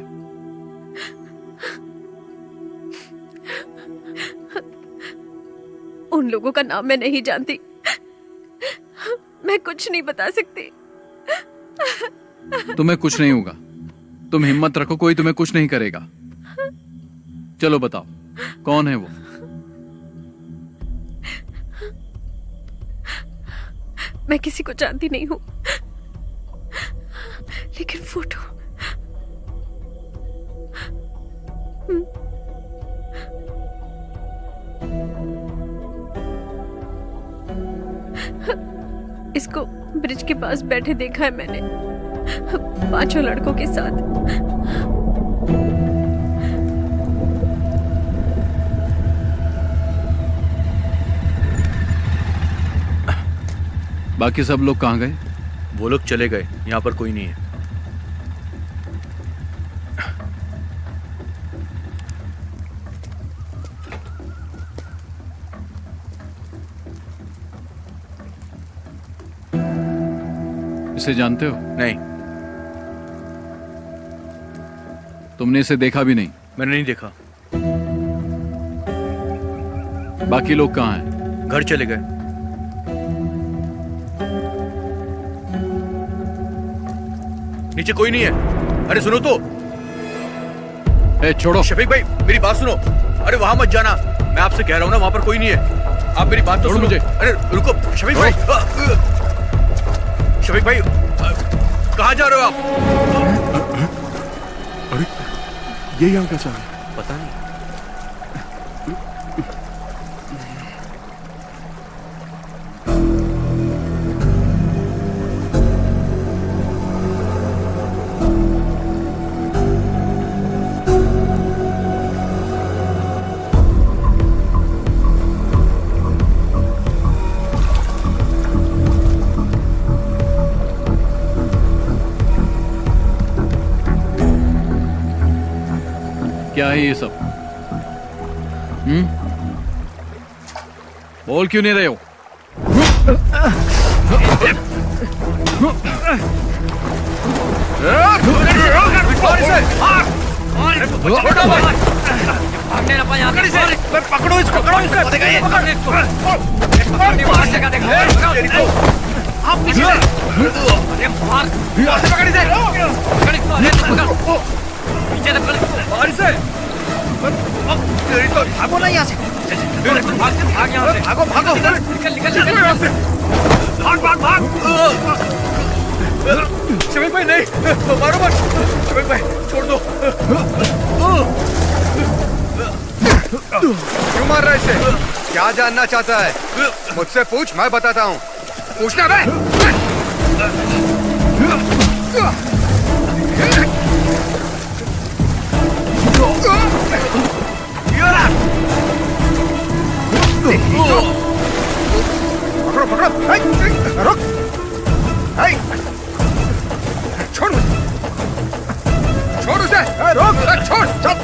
उन लोगों का नाम मैं नहीं जानती। मैं कुछ नहीं बता सकती। तुम्हें कुछ नहीं होगा, तुम हिम्मत रखो, कोई तुम्हें कुछ नहीं करेगा। चलो बताओ कौन है वो? मैं किसी को जानती नहीं हूँ, लेकिन फोटो इसको ब्रिज के पास बैठे देखा है मैंने, 5 लड़कों के साथ। बाकी सब लोग कहाँ गए? वो लोग चले गए, यहाँ पर कोई नहीं है। इसे जानते हो? नहीं। तुमने इसे देखा भी नहीं? मैंने नहीं देखा। बाकी लोग कहाँ हैं? घर चले गए। नीचे कोई नहीं है। अरे सुनो तो। छोड़ो। शफीक भाई मेरी बात सुनो। अरे वहां मत जाना, मैं आपसे कह रहा हूं ना, वहां पर कोई नहीं है। आप मेरी बात तो सुनो। मुझे। अरे रुको शफीक भाई। शफीक भाई कहाँ जा रहे हो आप? अरे ये यहाँ कैसा है? पता नहीं। क्या है ये सब? बोल क्यों नहीं रहे हो? पकड़ो इसको, पकड़ो भागो ना यहाँ से। भागो भागो, निकल यहाँ से। भाग। शफीक भाई नहीं, मारो मत। शफीक भाई छोड़ दो। क्यों मार रहा है इसे? क्या जानना चाहता है? मुझसे पूछ, मैं बताता हूँ। पूछना बे। पकड़ो, रुक। छोड़ उसे। रुक, छोड़, चल।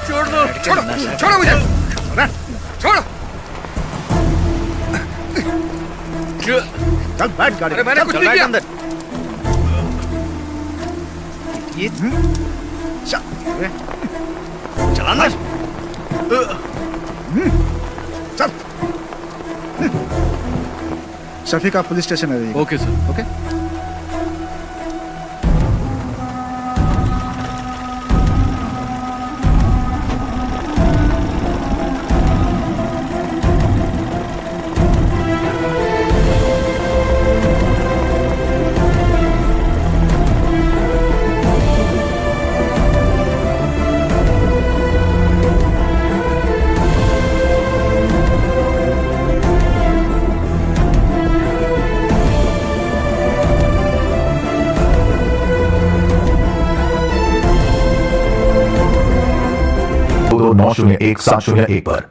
छोड़ दो। छोड़ो मुझे। छोड़ो। चल बैठ गाड़ी। अरे मैंने कुछ नहीं किया। चलाना। चल। शफीक आप पुलिस स्टेशन आ जाइए। Okay sir. ओके। दो 901-701 पर।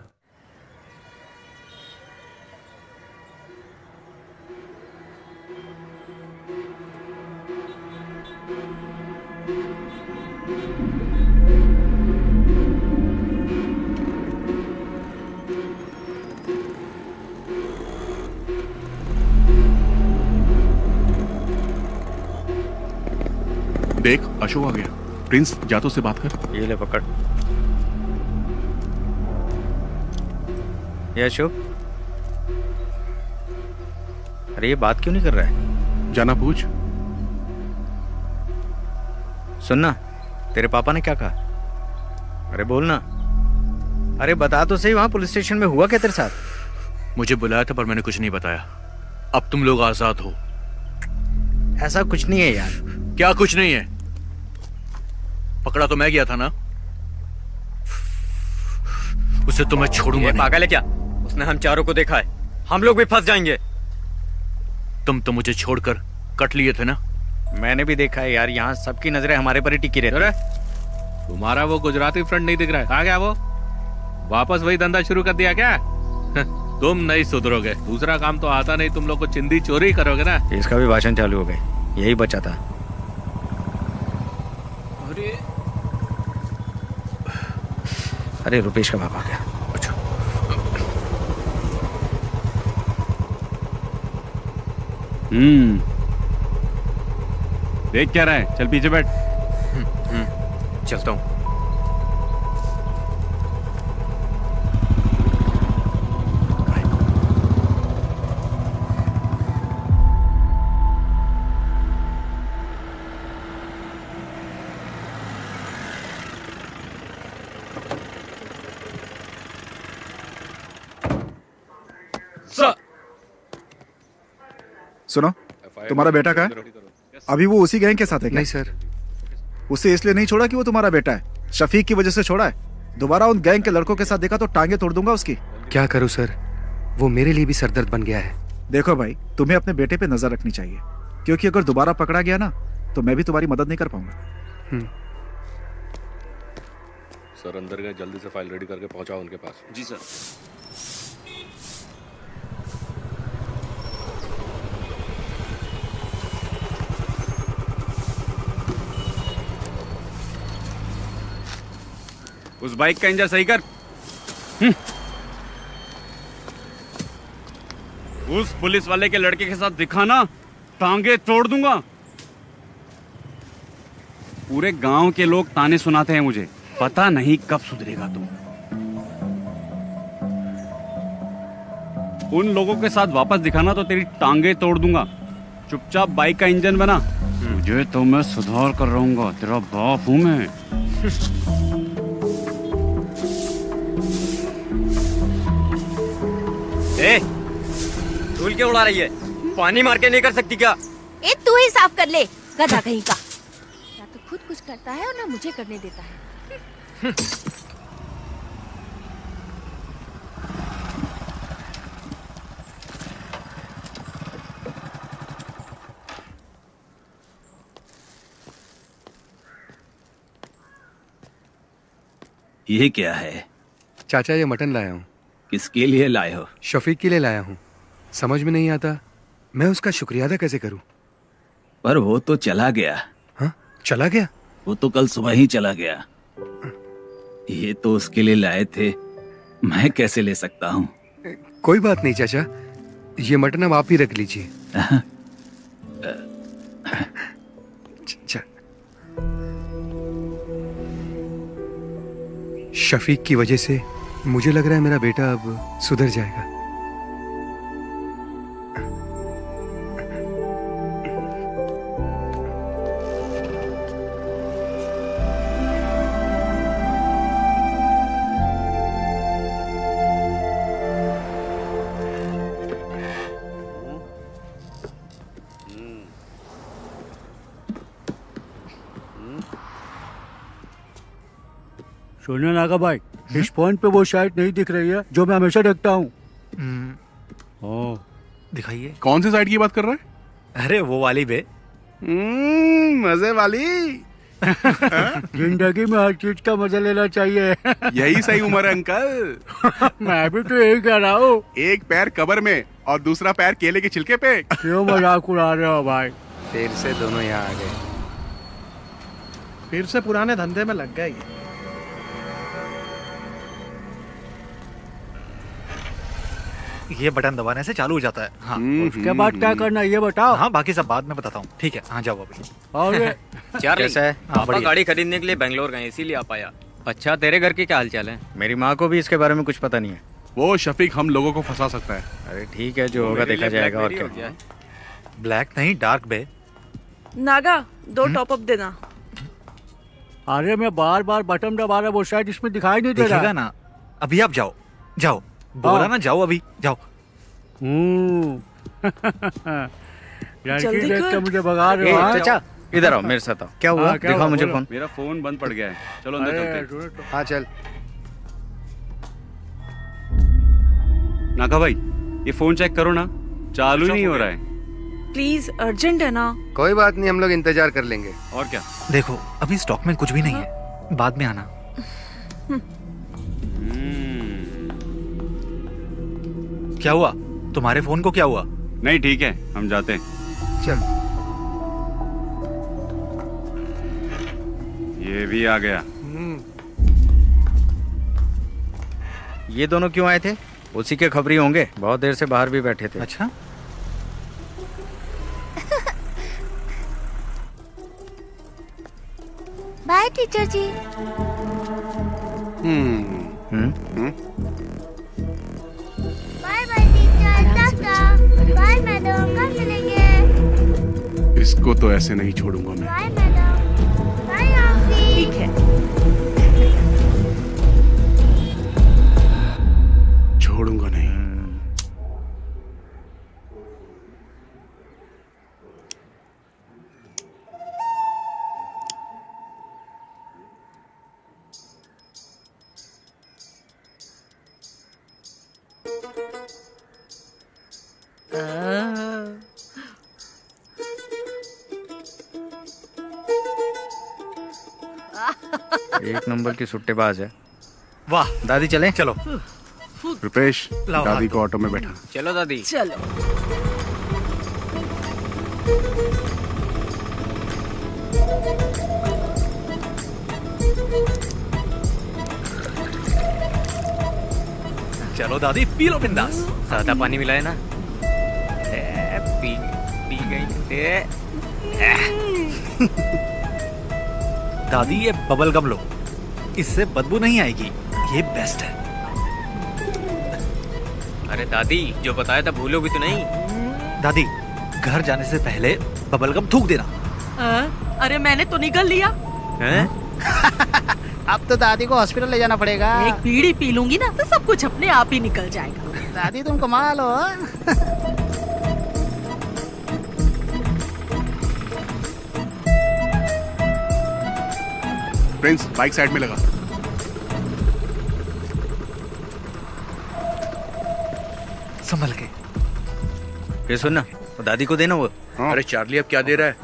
देख अशोक आ गया। प्रिंस जातो से बात कर। ये ले पकड़। ये अशोक अरे ये बात क्यों नहीं कर रहा है? जाना पूछ। सुनना, तेरे पापा ने क्या कहा? अरे बोलना। अरे बता तो सही, वहां पुलिस स्टेशन में हुआ क्या तेरे साथ? मुझे बुलाया था पर मैंने कुछ नहीं बताया। अब तुम लोग आजाद हो। ऐसा कुछ नहीं है यार। क्या कुछ नहीं है? पकड़ा तो मैं गया था ना, उसे तो मैं छोड़ूंगा नहीं। पागल है क्या? उसने हम चारों को देखा है, हम लोग भी फंस जाएंगे। तुम तो मुझे छोड़कर कट लिए थे ना। मैंने भी देखा है यार, यहाँ सबकी नजरें हमारे पर ही टिकी रहती है। तुम्हारा वो गुजराती फ्रेंड नहीं दिख रहा है? कहाँ गया वो? वापस वही धंधा शुरू कर दिया क्या? तुम नहीं सुधरोगे। दूसरा काम तो आता नहीं, तुम लोग को चिंदी चोरी करोगे ना। इसका भी भाषण चालू हो गए, यही बचा था। अरे रुपेश का बाप आ गया। अच्छा। देख क्या रहा है? चल पीछे बैठ। चलता हूँ। सुनो, तुम्हारा बेटा कहाँ है? अभी वो उसी गैंग के साथ है क्या? नहीं सर। उसे इसलिए नहीं छोड़ा कि वो तुम्हारा बेटा है, शफीक की वजह से छोड़ा है। दोबारा उन गैंग के लड़कों के साथ देखा तो टांगे तोड़ दूंगा उसकी। क्या करूं सर, वो मेरे लिए भी सरदर्द बन गया है। देखो भाई, तुम्हें अपने बेटे पे नजर रखनी चाहिए, क्योंकि अगर दोबारा पकड़ा गया ना तो मैं भी तुम्हारी मदद नहीं कर पाऊंगा। सर अंदर गए, जल्दी से फाइल रेडी करके पहुंचाओ उनके पास। जी सर। उस बाइक का इंजन सही कर। उस पुलिस वाले के लड़के के साथ दिखाना, टांगे तोड़ दूंगा। पूरे गांव के लोग ताने सुनाते हैं मुझे, पता नहीं कब सुधरेगा तू। उन लोगों के साथ वापस दिखाना तो तेरी टांगे तोड़ दूंगा। चुपचाप बाइक का इंजन बना। तुझे तो मैं सुधार कर रहूंगा, तेरा बाप हूं मैं। ए, धूल क्यों उड़ा रही है? पानी मार के नहीं कर सकती क्या? ए, तू ही साफ कर ले, गधा कहीं का। ना तो खुद कुछ करता है और ना मुझे करने देता है। ये क्या है? चाचा ये मटन लाया हूँ। किसके लिए लाए हो? शफीक के लिए लाया हूँ। समझ में नहीं आता मैं उसका शुक्रिया अदा कैसे करूँ। पर वो तो चला गया। हाँ, चला गया? वो तो कल सुबह ही चला गया। ये तो उसके लिए लाए थे, मैं कैसे ले सकता हूँ? कोई बात नहीं चाचा, ये मटन अब आप ही रख लीजिए। शफीक की वजह से मुझे लग रहा है मेरा बेटा अब सुधर जाएगा। सुनिए नागा भाई, इस फोन पे वो साइट नहीं दिख रही है जो मैं हमेशा देखता हूँ। दिखाइए। कौन सी साइड की बात कर रहा है? अरे वो वाली बे। मजे वाली। जिंदगी में हर चीज का मजा लेना चाहिए। यही सही उम्र है अंकल। मैं भी तो यही कह रहा हूँ। एक पैर कब्र में और दूसरा पैर केले के छिलके पे। क्यों मजाक उड़ा रहे हो भाई? फिर से दोनों यहाँ आ गए। फिर से पुराने धंधे में लग गए। ये बटन दबाने से चालू हो जाता है। हाँ। उसके बाद क्या करना है ये बताओ। हाँ, बाकी सब बाद में बताता हूँ। ठीक है, हाँ जाओ अभी। चार्ली, कैसा है? पापा गाड़ी खरीदने के लिए बेंगलोर गए, इसीलिए आप आया। अच्छा, तेरे घर के क्या हालचाल है? मेरी माँ को भी इसके बारे में कुछ पता नहीं है। वो शफीक हम लोगों को फंसा सकता है। अरे ठीक है, जो होगा देखा जाएगा। और क्या? ब्लैक नहीं, डार्क बे। नागा 2 टॉप अप देना। अरे मैं बार बार बटन दबा रहा, वो शायद इसमें दिखाई नहीं दे रहा। दिखेगा ना। अभी आप जाओ, जाओ, बोला ना जाओ, अभी जाओ। लड़की देख के मुझे भगा रहे हो। चाचा इधर आओ, मेरे साथ आओ। क्या हुआ? दिखाओ मुझे फोन। मेरा फोन बंद पड़ गया है, चलो अंदर चलते हैं। हाँ चल। नागा भाई, ये फोन चेक करो ना, चालू ही नहीं हो रहा है। प्लीज, अर्जेंट है ना। कोई बात नहीं, हम लोग इंतजार कर लेंगे। और क्या? देखो अभी स्टॉक में कुछ भी नहीं है, बाद में आना। क्या हुआ? तुम्हारे फोन को क्या हुआ? नहीं ठीक है, हम जाते हैं। चल। ये भी आ गया। ये दोनों क्यों आए थे? उसी के खबरी होंगे, बहुत देर से बाहर भी बैठे थे। अच्छा। Bye teacher ji. Bye bye teacher, tata. Bye madam, कब मिलेंगे? इसको तो ऐसे नहीं छोड़ूंगा मैं। Bye madam. Bye aunty. ठीक है, छोड़ूंगा नहीं। एक नंबर की सुट्टेबाज है। वाह दादी चलें? चलो। रुपेश, लाओ दादी हाथ। को ऑटो में बैठा। चलो दादी। चलो। चलो दादी, पी लो बिंदास। सादा पानी मिला है ना? पी पी गई। दादी ये बबल गम लो, इससे बदबू नहीं आएगी, ये बेस्ट है। अरे दादी, जो बताया था भूलोगी तो नहीं? दादी घर जाने से पहले बबल गम थूक देना। अरे मैंने तो निकल लिया। अब तो दादी को हॉस्पिटल ले जाना पड़ेगा। एक बीड़ी पी लूंगी ना तो सब कुछ अपने आप ही निकल जाएगा। दादी तुम कमाल हो। प्रिंस, बाइक साइड में लगा। संभल के। ये सुन ना, वो दादी को देना वो। अरे चार्ली अब क्या दे रहा है?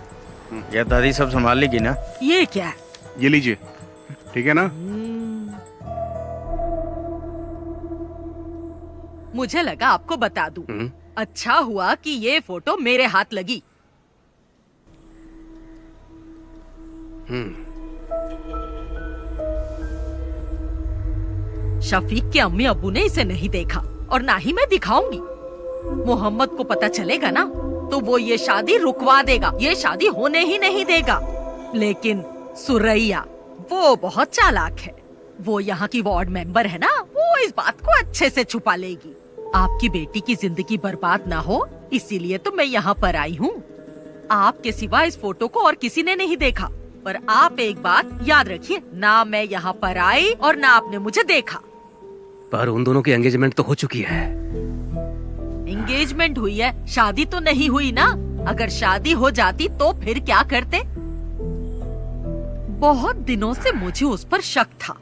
यार दादी सब संभाल लेगी ना। ये क्या है? ये लीजिए, ठीक है ना? मुझे लगा आपको बता दूं। अच्छा हुआ कि ये फोटो मेरे हाथ लगी। शफीक के अम्मी अब्बू ने इसे नहीं देखा और ना ही मैं दिखाऊंगी। मोहम्मद को पता चलेगा ना तो वो ये शादी रुकवा देगा, ये शादी होने ही नहीं देगा। लेकिन सुरैया वो बहुत चालाक है। वो यहाँ की वार्ड मेंबर है ना, वो इस बात को अच्छे से छुपा लेगी। आपकी बेटी की जिंदगी बर्बाद ना हो इसीलिए तो मैं यहाँ पर आई हूँ। आपके सिवा इस फोटो को और किसी ने नहीं देखा। पर आप एक बात याद रखिए, ना मैं यहाँ पर आई और ना आपने मुझे देखा। पर उन दोनों की एंगेजमेंट तो हो चुकी है। एंगेजमेंट हुई है, शादी तो नहीं हुई ना। अगर शादी हो जाती तो फिर क्या करते? बहुत दिनों से मुझे उस पर शक था,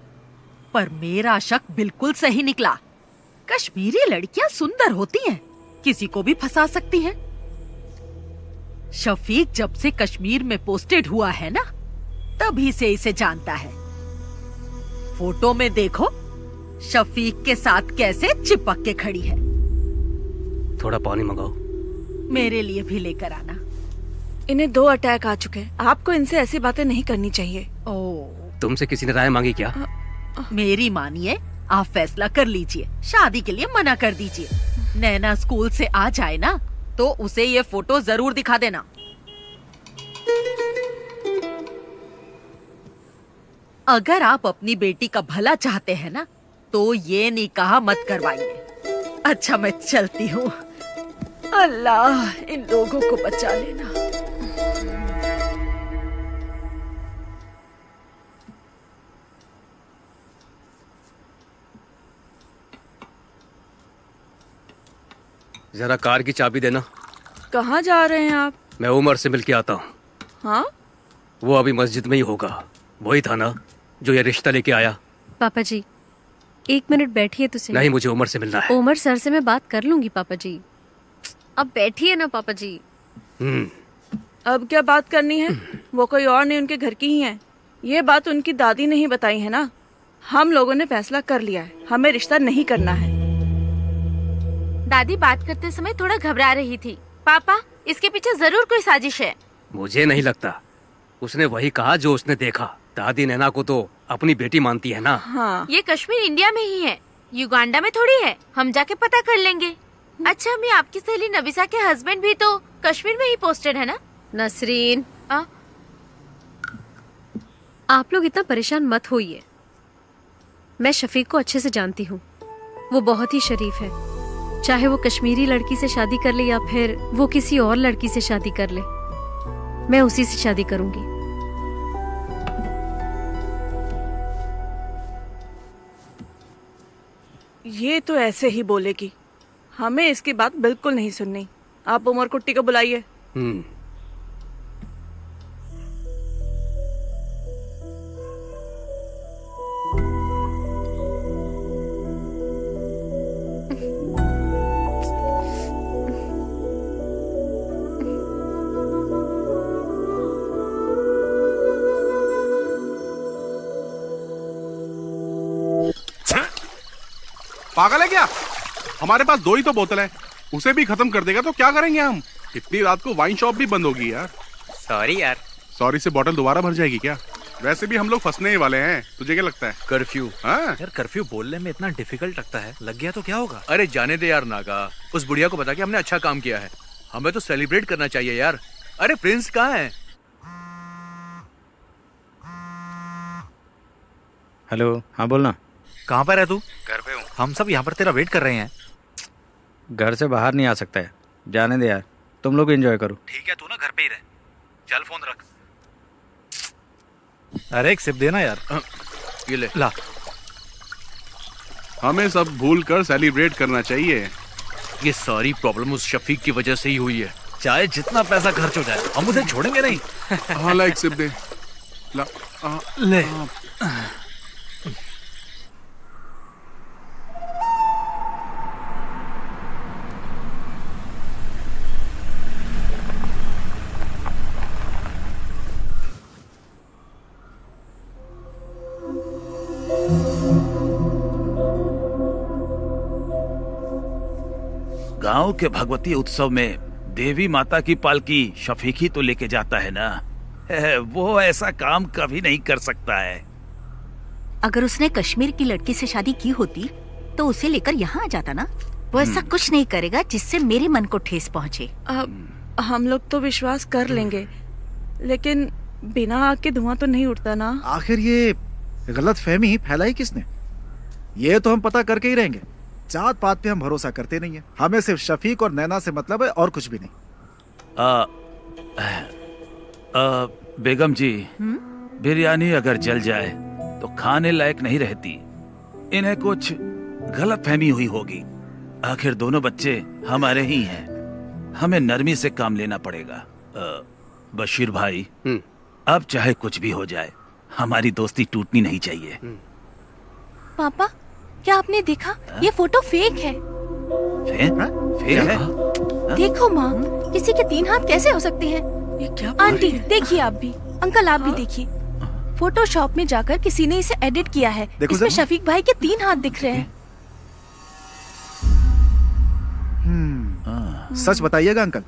पर मेरा शक बिल्कुल सही निकला। कश्मीरी लड़कियां सुंदर होती हैं, किसी को भी फंसा सकती हैं। शफीक जब से कश्मीर में पोस्टेड हुआ है ना, तभी से इसे जानता है। फोटो में देखो शफीक के साथ कैसे चिपक के खड़ी है। थोड़ा पानी मंगाओ। मेरे लिए भी लेकर आना। इन्हें 2 अटैक आ चुके हैं, आपको इनसे ऐसी बातें नहीं करनी चाहिए। तुमसे किसी ने राय मांगी क्या? मेरी मानिए, आप फैसला कर लीजिए। शादी के लिए मना कर दीजिए। नैना स्कूल से आ जाए ना तो उसे ये फोटो जरूर दिखा देना। अगर आप अपनी बेटी का भला चाहते हैं ना तो ये निकाह मत करवाइए। अच्छा मैं चलती हूँ। अल्लाह इन लोगों को बचा लेना। जरा कार की चाबी देना। कहाँ जा रहे हैं आप? मैं उमर से मिल के आता हूँ। हाँ? वो अभी मस्जिद में ही होगा। वही था ना जो ये रिश्ता लेके आया। पापा जी 1 मिनट बैठिए तो सही। नहीं, मुझे उमर से मिलना है। उमर सर से मैं बात कर लूंगी पापा जी। अब बैठिए ना पापा जी। अब क्या बात करनी है? वो कोई और नहीं, उनके घर की ही है। ये बात उनकी दादी ने ही बताई है ना। हम लोगों ने फैसला कर लिया है, हमें रिश्ता नहीं करना है। दादी बात करते समय थोड़ा घबरा रही थी। पापा इसके पीछे जरूर कोई साजिश है। मुझे नहीं लगता। उसने वही कहा जो उसने देखा। दादी नैना को तो अपनी बेटी मानती है ना। हाँ। ये कश्मीर इंडिया में ही है, युगांडा में थोड़ी है। हम जाके पता कर लेंगे। अच्छा मैं आपकी सहेली नबिसा के हस्बैंड भी तो कश्मीर में ही पोस्टेड है ना? नसरीन आप लोग इतना परेशान मत होइए। मैं शफीक को अच्छे से जानती हूँ। वो बहुत ही शरीफ है। चाहे वो कश्मीरी लड़की से शादी कर ले या फिर वो किसी और लड़की से शादी कर ले, मैं उसी से शादी करूंगी। ये तो ऐसे ही बोलेगी। हमें इसकी बात बिल्कुल नहीं सुननी। आप उमर कुट्टी को बुलाइए। पागल है क्या? हमारे पास 2 ही तो बोतल है, उसे भी खत्म कर देगा तो क्या करेंगे हम? इतनी रात को वाइन शॉप भी बंद होगी यार। सॉरी यार। सॉरी से बोतल दोबारा भर जाएगी क्या? वैसे भी हम लोग फंसने ही वाले हैं। तुझे क्या लगता है? कर्फ्यू। हाँ यार कर्फ्यू बोलने में इतना डिफिकल्ट लगता है। लग गया तो क्या होगा? अरे जाने दे यार नागा। उस बुढ़िया को बता के हमने अच्छा काम किया है। हमें तो सेलिब्रेट करना चाहिए यार। अरे प्रिंस कहाँ है? हेलो, हाँ बोलना। कहाँ पर है तू? घर पे हूँ। हम सब यहाँ पर तेरा वेट कर रहे हैं। घर से बाहर नहीं आ सकता है। जाने दे यार, तुम लोग एंजॉय करो। ठीक है, तू ना घर पे ही रह। चल फोन रख। अरे एक सिप देना यार। ये ले। ला। हमें सब भूल कर सेलिब्रेट करना चाहिए। ये सारी प्रॉब्लम उस शफीक की वजह से ही हुई है। चाहे जितना पैसा खर्च हो जाए हम उसे छोड़ेंगे नहीं। हाँ ला, एक सिप दे। ला। ले। गांव के भगवती उत्सव में देवी माता की पालकी शफीक ही तो लेके जाता है ना। वो ऐसा काम कभी नहीं कर सकता है। अगर उसने कश्मीर की लड़की से शादी की होती तो उसे लेकर यहाँ आ जाता ना। वो ऐसा कुछ नहीं करेगा जिससे मेरे मन को ठेस पहुँचे। हम लोग तो विश्वास कर लेंगे, लेकिन बिना आग के धुआं तो नहीं उठता ना। आखिर ये गलत फहमी फैलाई किसने? ये तो हम पता करके ही रहेंगे। जात पात पे हम भरोसा करते नहीं है। हमें सिर्फ शफीक और नैना से मतलब है और कुछ भी नहीं। बेगम जी, बिरयानी अगर जल जाए तो खाने लायक नहीं रहती। इन्हें कुछ गलत फहमी हुई होगी। आखिर दोनों बच्चे हमारे ही हैं। हमें नरमी से काम लेना पड़ेगा। बशीर भाई, अब चाहे कुछ भी हो जाए हमारी दोस्ती टूटनी नहीं चाहिए। पापा क्या आपने देखा? ये फोटो फेक है। फेक है? देखो माँ, किसी के 3 हाथ कैसे हो सकते हैं? ये क्या? आंटी देखिए आप भी, अंकल आप भी देखिए। फोटोशॉप में जाकर किसी ने इसे एडिट किया है। इसमें शफीक भाई के 3 हाथ दिख रहे हैं। सच बताइएगा अंकल,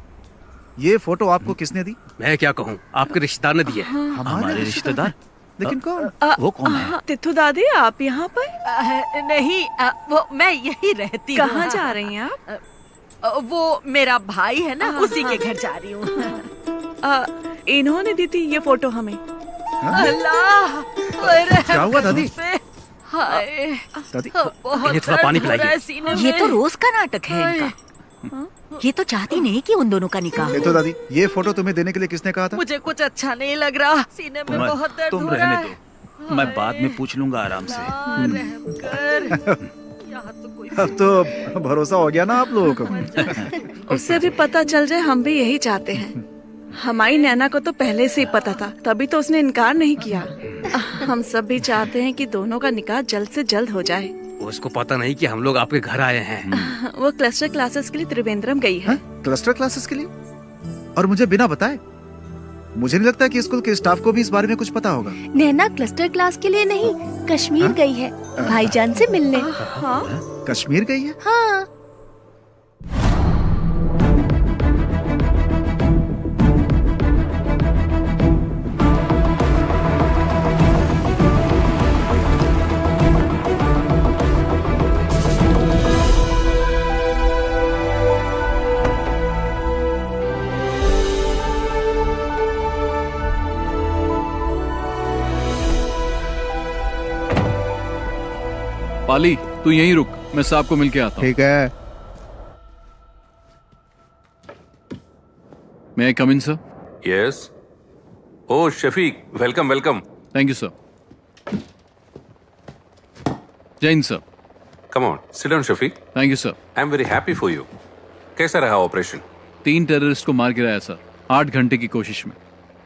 ये फोटो आपको किसने दी? मैं क्या कहूँ, आपके रिश्तेदार ने दी है। हमारे रिश्तेदार? लेकिन कौन? वो कौन है? तिथु दादी, आप यहाँ पर? नहीं, वो मैं यही रहती हूँ। कहाँ जा रही हैं आप? वो मेरा भाई है ना, उसी के घर जा रही हूँ। इन्होंने दी थी ये फोटो हमें। अल्लाह, क्या हुआ दादी? हाय दादी बहुत इन्हें थोड़ा पानी दर्द हो रहा पिलाइए। है सीने ये में। तो रोज का नाटक है इनका। ये तो चाहती नहीं कि उन दोनों का निकाह ये हो। तो दादी, ये फोटो तुम्हें देने के लिए किसने कहा था? मुझे कुछ अच्छा नहीं लग रहा, सीने में बहुत दर्द तुम हो रहा रहने है। दो, मैं बाद में पूछ लूंगा आराम से। रहम कर। यहाँ तो कोई अब तो भरोसा हो गया ना आप लोगों को। उससे भी पता चल जाए, हम भी यही चाहते हैं। हमारी नैना को तो पहले से ही पता था, तभी तो उसने इनकार नहीं किया। हम सब भी चाहते हैं कि दोनों का निकाह जल्द से जल्द हो जाए। उसको पता नहीं कि हम लोग आपके घर आए हैं। वो क्लस्टर क्लासेस के लिए त्रिवेंद्रम गई है। क्लस्टर क्लासेस के लिए? और मुझे बिना बताए? मुझे नहीं लगता कि स्कूल के स्टाफ को भी इस बारे में कुछ पता होगा। नैना क्लस्टर क्लास के लिए नहीं, कश्मीर गई है भाईजान से मिलने। हाँ? कश्मीर गई है? हाँ। पाली, तू यहीं रुक, मैं साहब को मिलके आता हूँ। ठीक है। मैं I come in sir? Yes. Oh, Shafiq, welcome, welcome. Thank you sir. Jai Hind sir. Come on, sit down, Shafiq. Thank you sir. I'm very happy for you. कैसा रहा ऑपरेशन? 3 टेररिस्ट को मार गिराया सर, 8 घंटे की कोशिश में।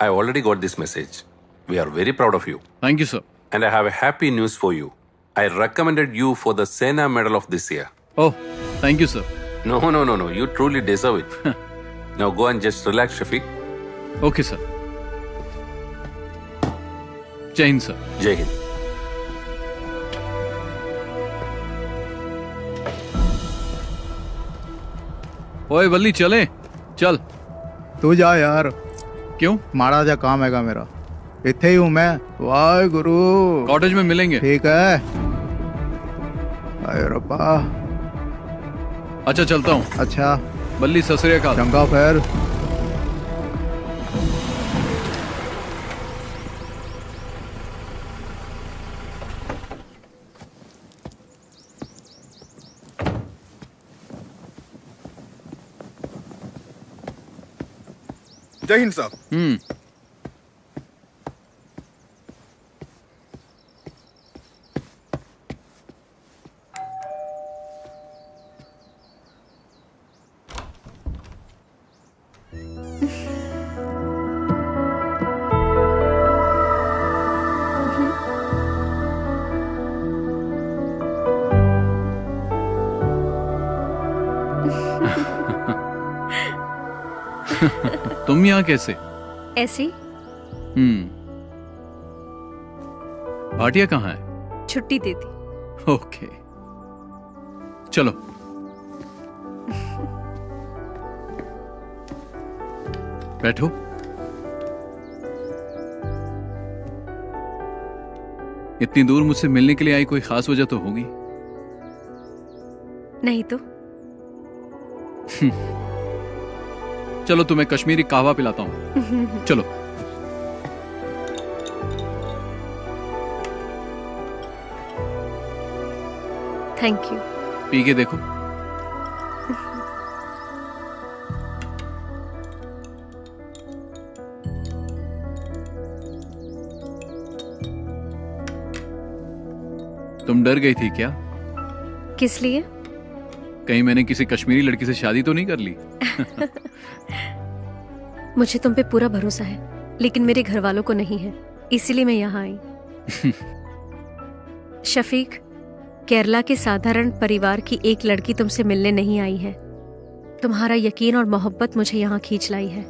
I already got this message. We are very proud of you. Thank you sir. And I have a happy news for you. I recommended you for the Sena Medal of this year. Oh, thank you, sir. No, no, no, no. You truly deserve it. Now go and just relax, Shafiq. Okay, sir. जय Hind sir. Jai Hind. ओए बल्ली, चले चल। तू जा यार। क्यों? माड़ा जा काम हैगा मेरा, इत्थे ही हूँ मैं। वाहे गुरु। कॉटेज में मिलेंगे। ठीक है। अरे रब्बा। अच्छा चलता हूँ। अच्छा। बल्ली, सत श्री अकाल। चंगा खैर। जय हिंद साहब। तुम यहाँ कैसे? ऐसे ही। भाटिया कहाँ है? छुट्टी दे दी। ओके, चलो। बैठो। इतनी दूर मुझसे मिलने के लिए आई, कोई खास वजह तो होगी? नहीं तो। चलो तुम्हें कश्मीरी कहवा पिलाता हूं। चलो। Thank you. पी के देखो। तुम डर गई थी क्या? किस लिए? कहीं मैंने किसी कश्मीरी लड़की से शादी तो नहीं कर ली? मुझे तुम पे पूरा भरोसा है, लेकिन मेरे घर वालों को नहीं है, इसीलिए मैं यहाँ आई। शफीक, केरला के साधारण परिवार की एक लड़की तुमसे मिलने नहीं आई है। तुम्हारा यकीन और मोहब्बत मुझे यहाँ खींच लाई है।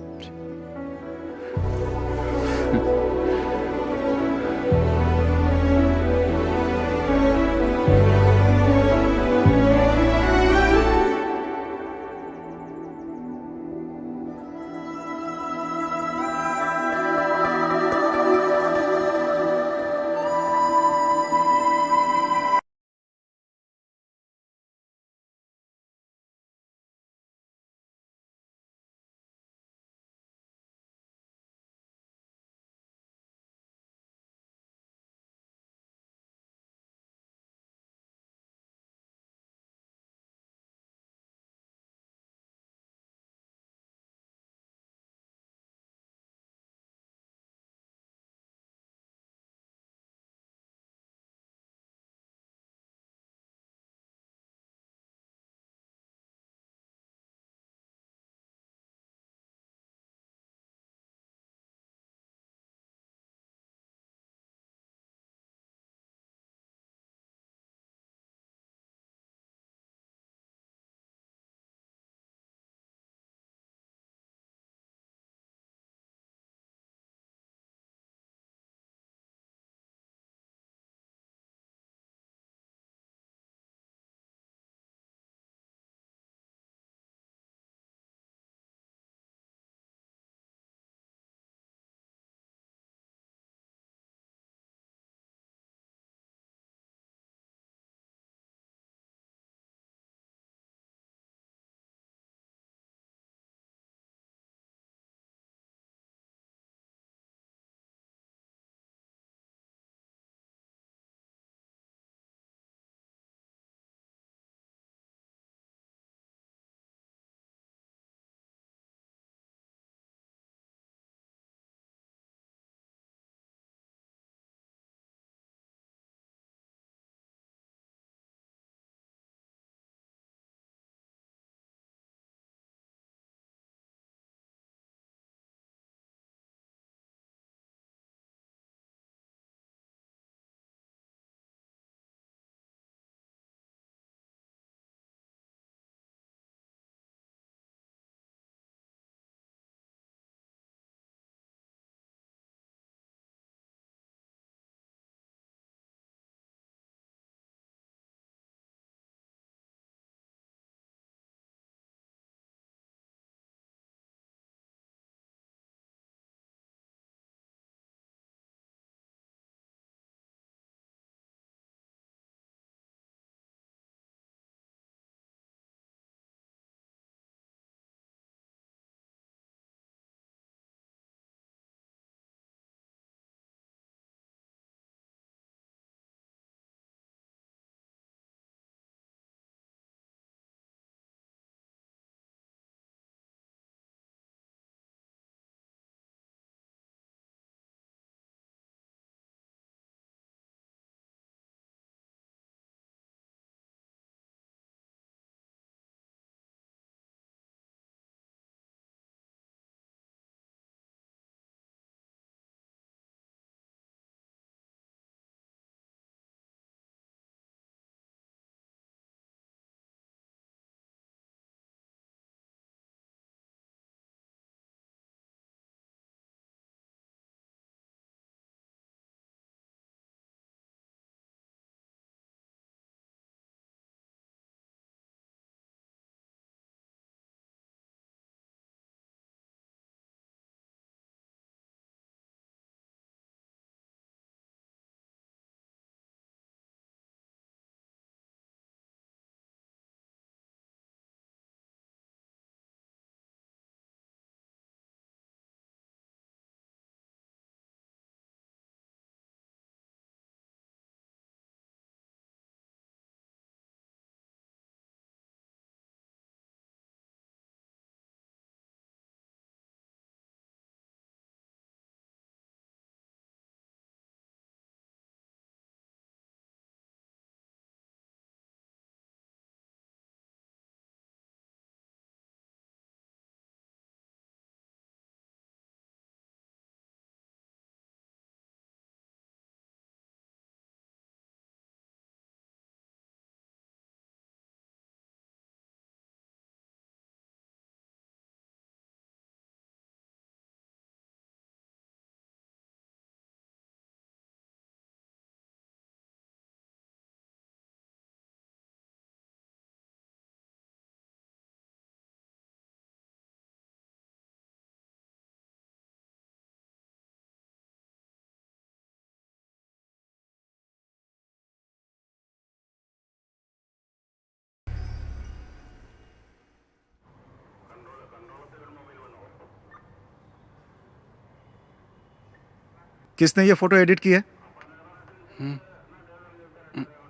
किसने ये फोटो एडिट की है?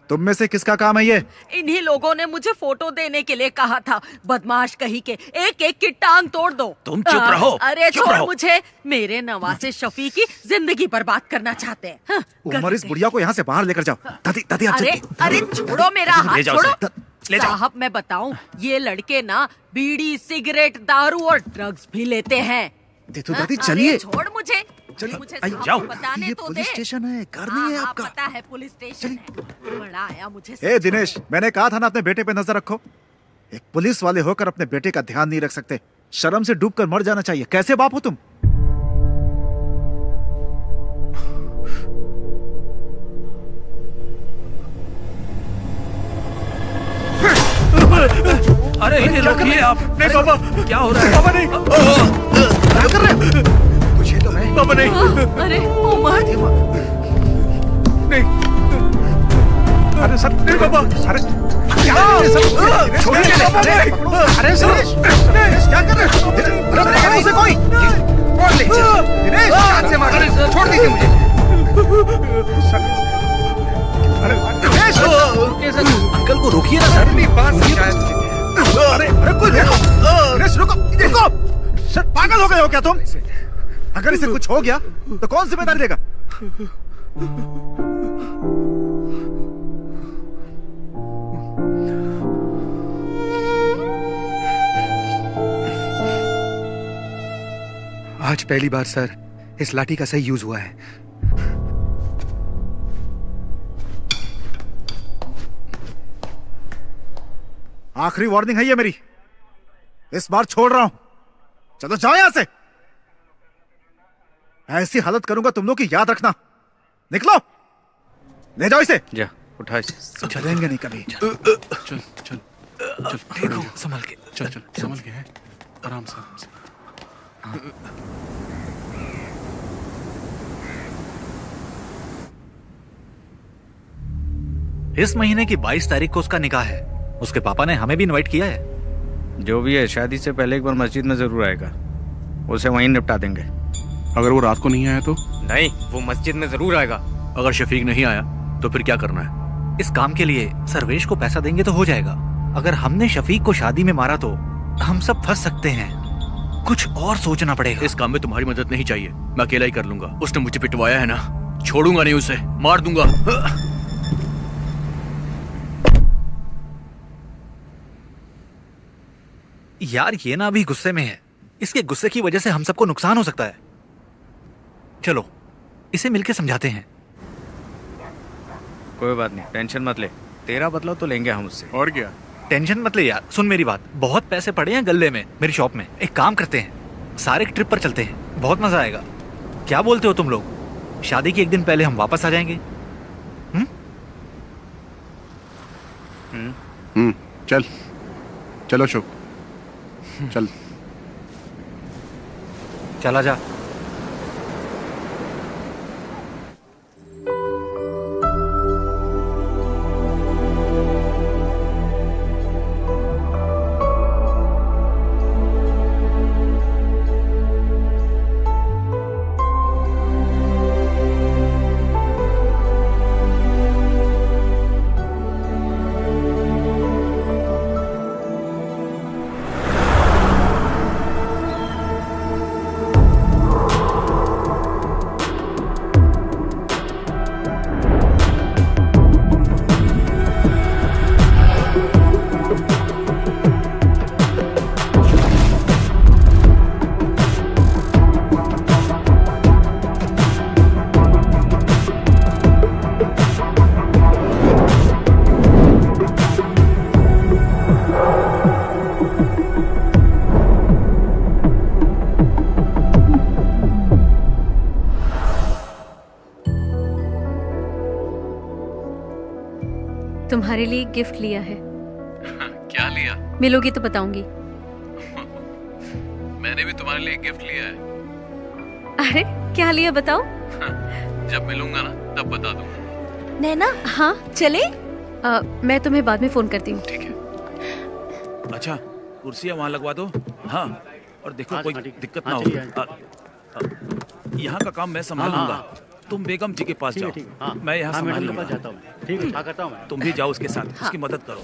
तुम में से किसका काम है ये? इन्हीं लोगों ने मुझे फोटो देने के लिए कहा था। बदमाश कहीं के, एक एक की टांग तोड़ दो। तुम चुप रहो। अरे चुप छोड़ रहो। मुझे। मेरे नवासे शफी की जिंदगी बर्बाद करना चाहते हैं। हाँ, उमर, इस बुढ़िया को यहाँ से बाहर लेकर जाओ। दादी दादी आप अरे अरे छोड़ो मेरा हाथ, ले जाओ छोड़ो। उसे। ले जाओ। साहब मैं बताऊं, ये लड़के ना बीड़ी, सिगरेट, दारू और ड्रग्स भी लेते हैं। दे तो हाँ, दादी, अरे चलिए। छोड़ मुझे। चलिए, मुझे आइए, साहब जाओ। को बताने ये तो पुलिस दे। स्टेशन है, घर नहीं है हाँ, आपका। पता है पुलिस स्टेशन है। बड़ा आया मुझे। ए दिनेश, मैंने कहा था ना अपने बेटे पे नजर रखो। एक पुलिस वाले होकर अपने बेटे का ध्यान नहीं रख सकते। शर्म से डूबकर मर जाना चाहिए। कैसे बाप हो तुम? अरे इन्हें रोकिए आप। नहीं पापा, क्या हो रहा है? पापा नहीं। क्या कर रहे हो? कुछ तो नहीं। पापा नहीं। अरे उमर, नहीं। अरे सर, नहीं पापा। अरे क्या सर? छोड़िए पापा नहीं। अरे दिनेश, क्या कर रहे हो? अरे उसे कोई छोड़ ले। दिनेश, हाथ से मार। छोड़ दीजिए मुझे। दिनेश, अंकल को रोकिए ना सर। अरे अरे कोई देखो। दिनेश रुको, देखो। सर पागल हो गए हो क्या तुम? अगर इसे कुछ हो गया तो कौन जिम्मेदारी लेगा? आज पहली बार सर इस लाठी का सही यूज हुआ है। आखिरी वार्निंग है ये मेरी। इस बार छोड़ रहा हूं। चलो जाओ यहां से। ऐसी हालत करूंगा तुम लोग की, याद रखना। निकलो, ले जाओ इसे। जा उठा इसे। चलेंगे नहीं कभी। चल चल चल देखो संभल के। चल चल संभल के है। आराम से आराम से। इस महीने की 22 तारीख को उसका निकाह है। उसके पापा ने हमें भी इनवाइट किया है। जो भी है, शादी से पहले एक बार मस्जिद में जरूर आएगा। उसे वहीं निपटा देंगे। अगर वो रात को नहीं आया तो? नहीं, वो मस्जिद में जरूर आएगा। अगर शफीक नहीं आया तो फिर क्या करना है? इस काम के लिए सर्वेश को पैसा देंगे तो हो जाएगा। अगर हमने शफीक को शादी में मारा तो हम सब फंस सकते हैं। कुछ और सोचना पड़ेगा। इस काम में तुम्हारी मदद नहीं चाहिए, मैं अकेला ही कर लूंगा। उसने मुझे पिटवाया है ना, छोड़ूंगा नहीं उसे, मार दूंगा। यार ये ना अभी गुस्से में है। इसके गुस्से की वजह से हम सबको नुकसान हो सकता है। चलो इसे मिलके समझाते हैं। कोई बात नहीं, टेंशन मत ले। तेरा बदला तो लेंगे हम उससे। और क्या? टेंशन मत ले यार। सुन मेरी बात, बहुत पैसे पड़े हैं गल्ले में मेरी शॉप में। एक काम करते हैं, सारे ट्रिप पर चलते हैं, बहुत मजा आएगा। क्या बोलते हो तुम लोग? शादी के एक दिन पहले हम वापस आ जाएंगे। चल चलो शुभ, चल। चला जा। तुम्हारे लिए एक गिफ्ट लिया है। क्या लिया? मिलोगी तो बताऊंगी। मैंने भी तुम्हारे लिए एक गिफ्ट लिया है। अरे क्या लिया बताओ? जब मिलूंगा ना तब बता दूंगा। नैना, हाँ चले? मैं तुम्हें बाद में फोन करती हूँ। ठीक है। अच्छा कुर्सियाँ वहाँ लगवा दो। हाँ और देखो कोई दिक्कत ना हाँ, हो। यहाँ का काम मैं संभाल लूंगा। तुम बेगम जी के पास ठीक है, जाओ, ठीक है, हाँ। मैं यहाँ हाँ, संभाल मैडम के पास लूंगा। जाता हूँ। ठीक है, क्या करता हूँ मैं? तुम भी जाओ उसके साथ, हाँ। उसकी मदद करो।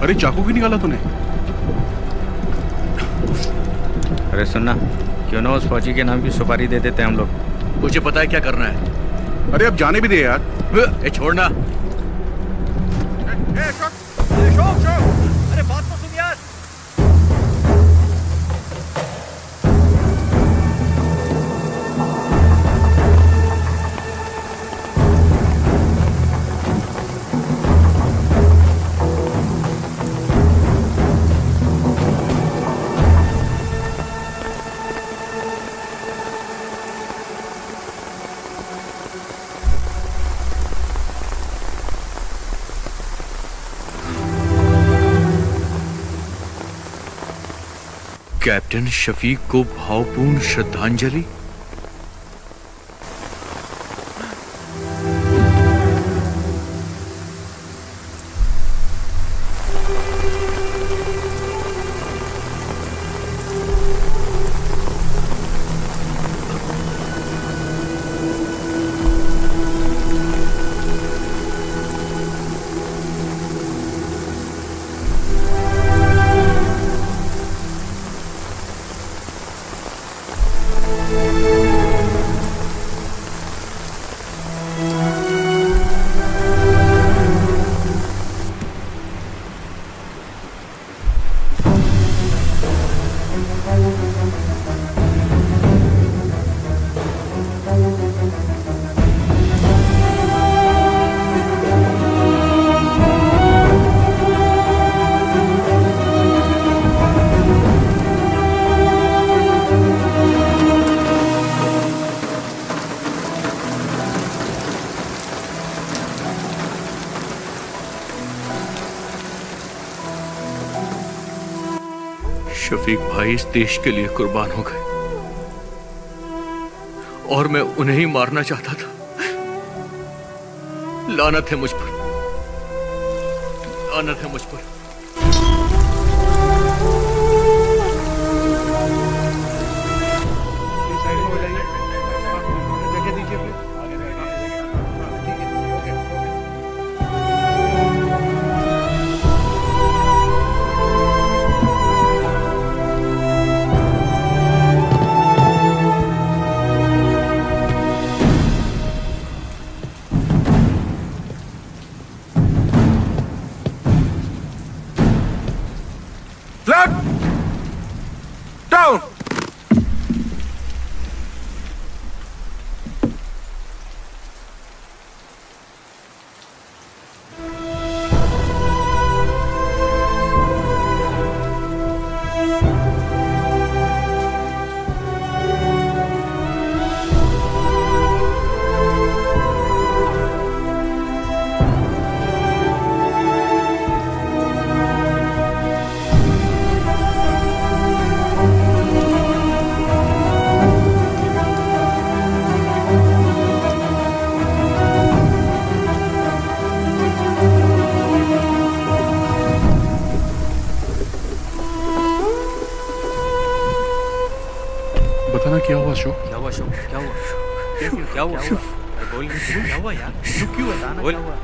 अरे चाकू क्यों निकाला तूने? अरे सुनना, क्यों ना उस फौजी के नाम की सुपारी दे देते हैं हम लोग। मुझे पता है क्या करना है। अरे अब जाने भी दे यार। ए छोड़ना। अरे बात तो सुन यार। कैप्टन शफीक को भावपूर्ण श्रद्धांजलि। शफीक भाई इस देश के लिए कुर्बान हो गए और मैं उन्हें ही मारना चाहता था। लानत है मुझ पर, लानत है मुझ पर। Down! बताना क्या हुआ अशोक? क्या हुआ अशोक? क्या हुआ? क्या हुआ? बोल, क्या हुआ यार? क्यों बताना क्या हुआ?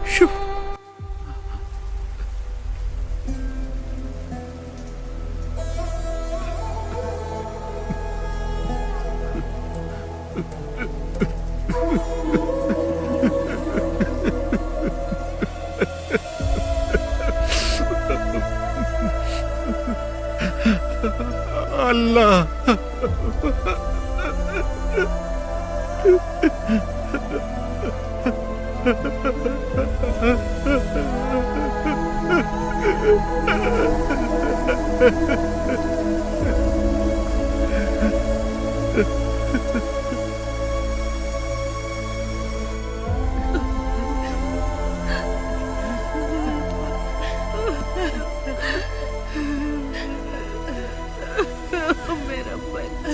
मेरा बच्चा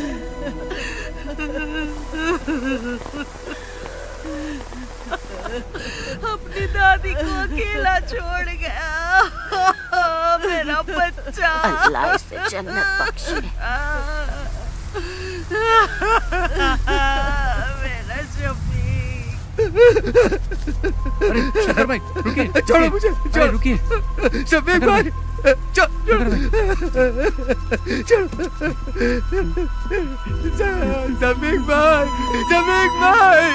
अपनी दादी को अकेला छोड़ गया। मेरा बच्चा अल्लाह इसे जन्नत बख्शे। मेरा शफीक। अरे शफीक भाई रुकिए, छोड़ो मुझे, अरे रुकिए शफीक भाई, शफीक भाई, शफीक भाई,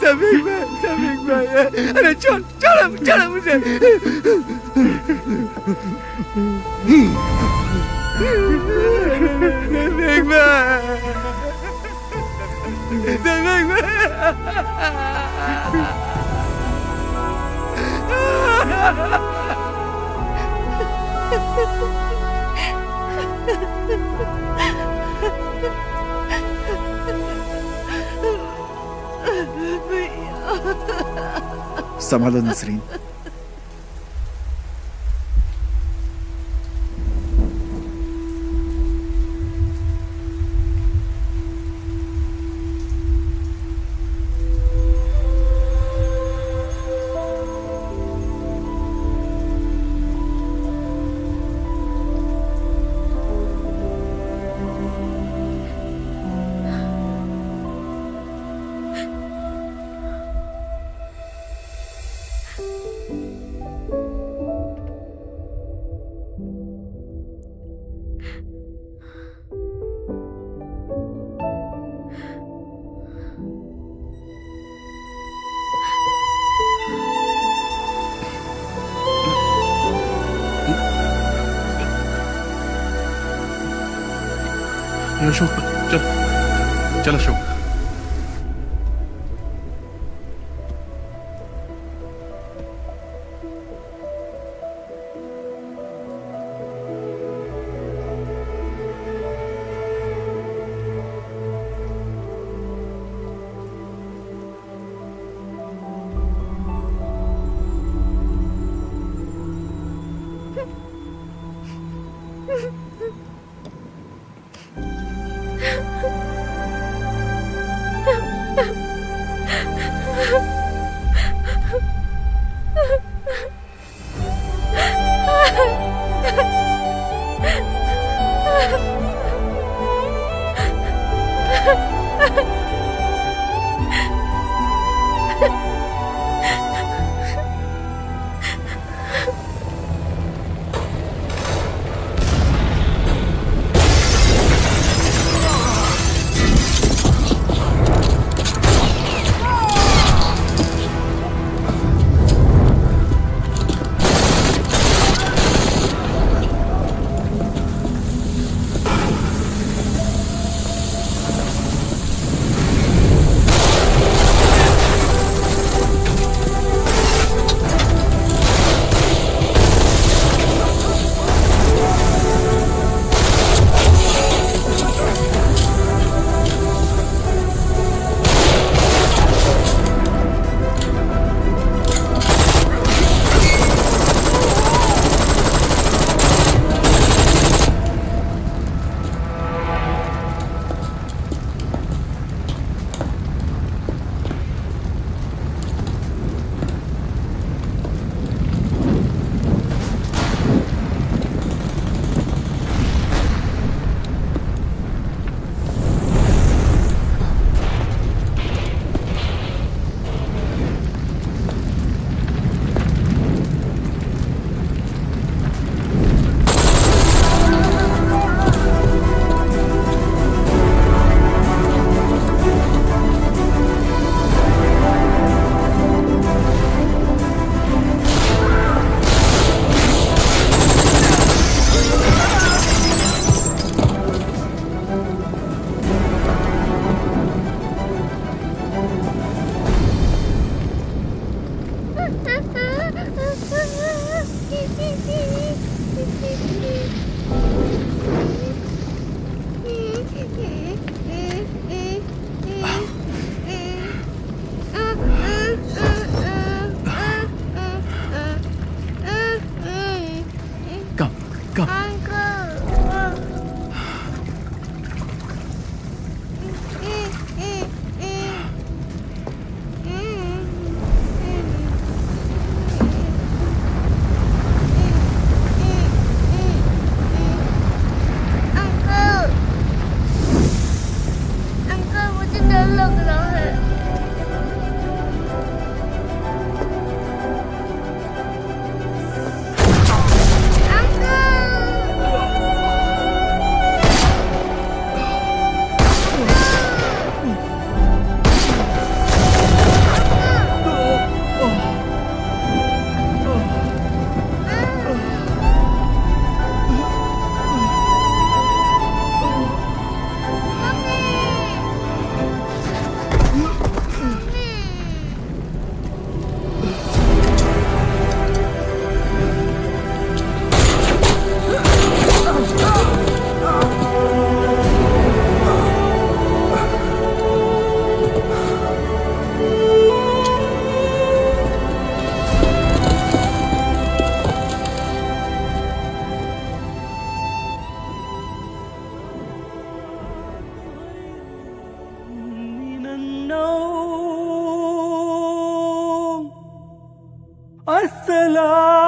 शफीक भाई, शफीक भाई, अरे छोड़ो मुझे। शफीक भाई, शफीक संभालो नसरीन। अशोक चल चल अशोक। अंकल मुझे डर लग रहा है।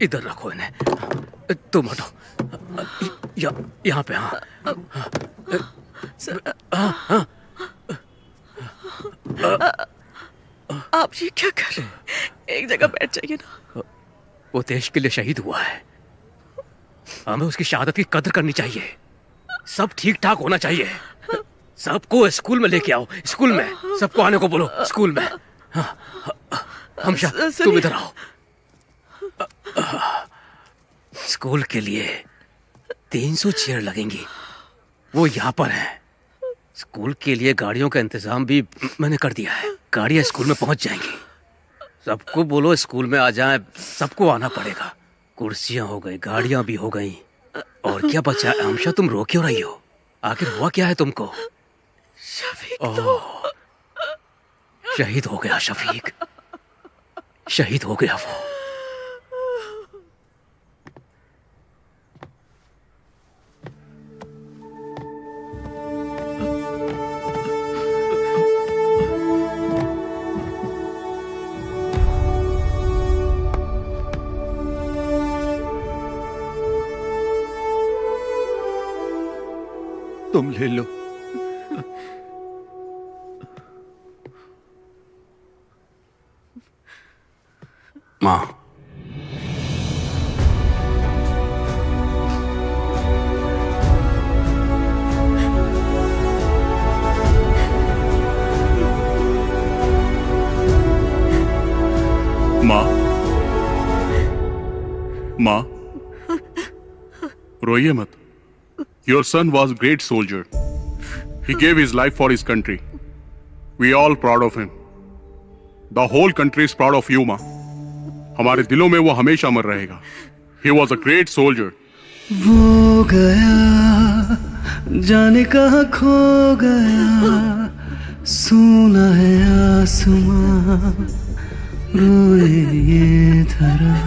इधर रखो इन्हें। तुम हटो। यहाँ पे। हाँ हाँ। आप ये क्या कर रहे हैं? एक जगह बैठ जाइए ना। वो देश के लिए शहीद हुआ है, हमें उसकी शहादत की कदर करनी चाहिए। सब ठीक ठाक होना चाहिए। सबको स्कूल में लेके आओ। स्कूल में सबको आने को बोलो। स्कूल में। हमशा तुम इधर आओ। स्कूल के लिए 300 चेयर लगेंगी, वो यहाँ पर है। स्कूल के लिए गाड़ियों का इंतजाम भी मैंने कर दिया है। गाड़ियाँ स्कूल में पहुंच जाएंगी। सबको बोलो स्कूल में आ जाए। सबको आना पड़ेगा। कुर्सियां हो गई, गाड़ियां भी हो गई। और क्या बचा? हमशा तुम रो क्यों रही हो? आखिर हुआ क्या है तुमको? शहीद हो गया शफीक, शहीद हो गया वो। तुम ले लो। माँ, माँ, रोइए मत। Your son was a great soldier. He gave his life for his country. We are all proud of him. The whole country is proud of you, माँ। हमारे दिलों में वो हमेशा अमर रहेगा। He was a great soldier. वो गया जाने कहाँ खो गया, सुना है आसमां, रोए ये धरा।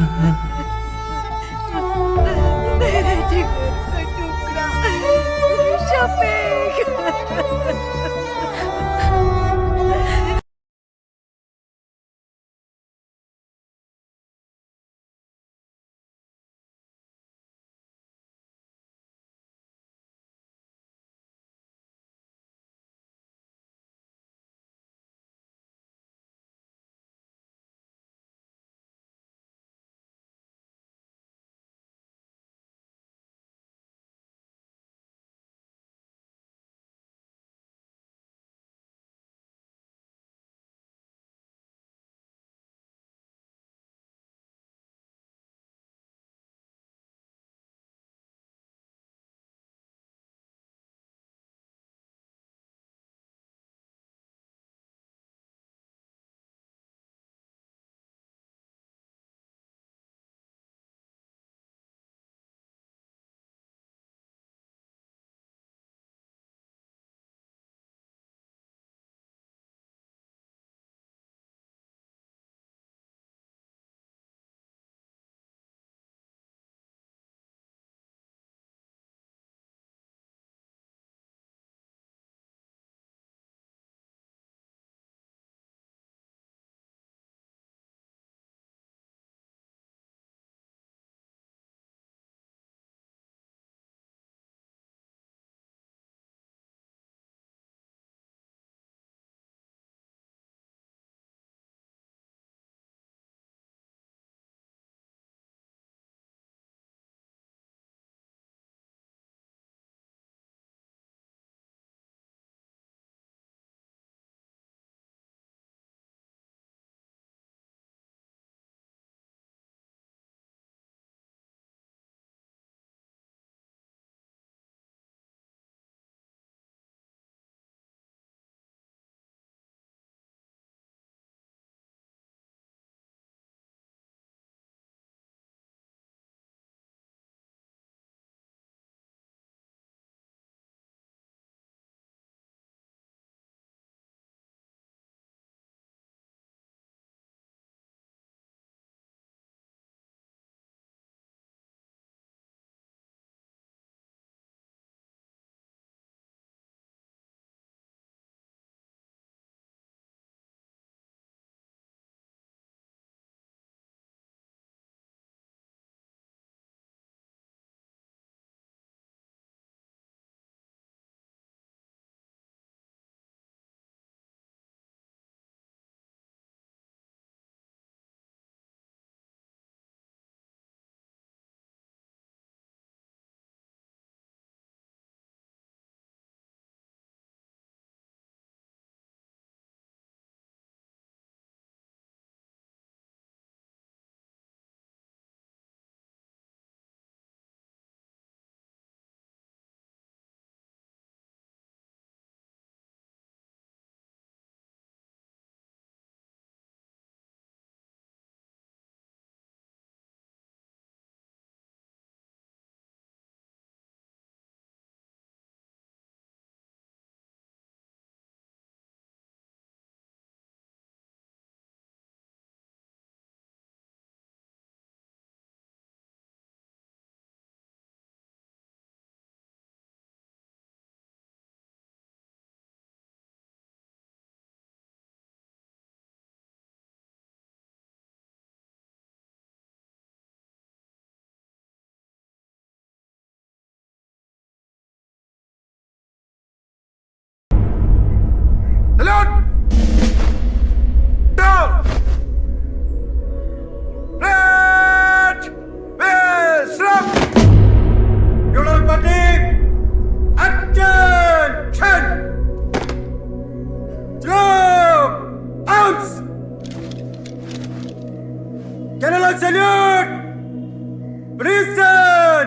Prison!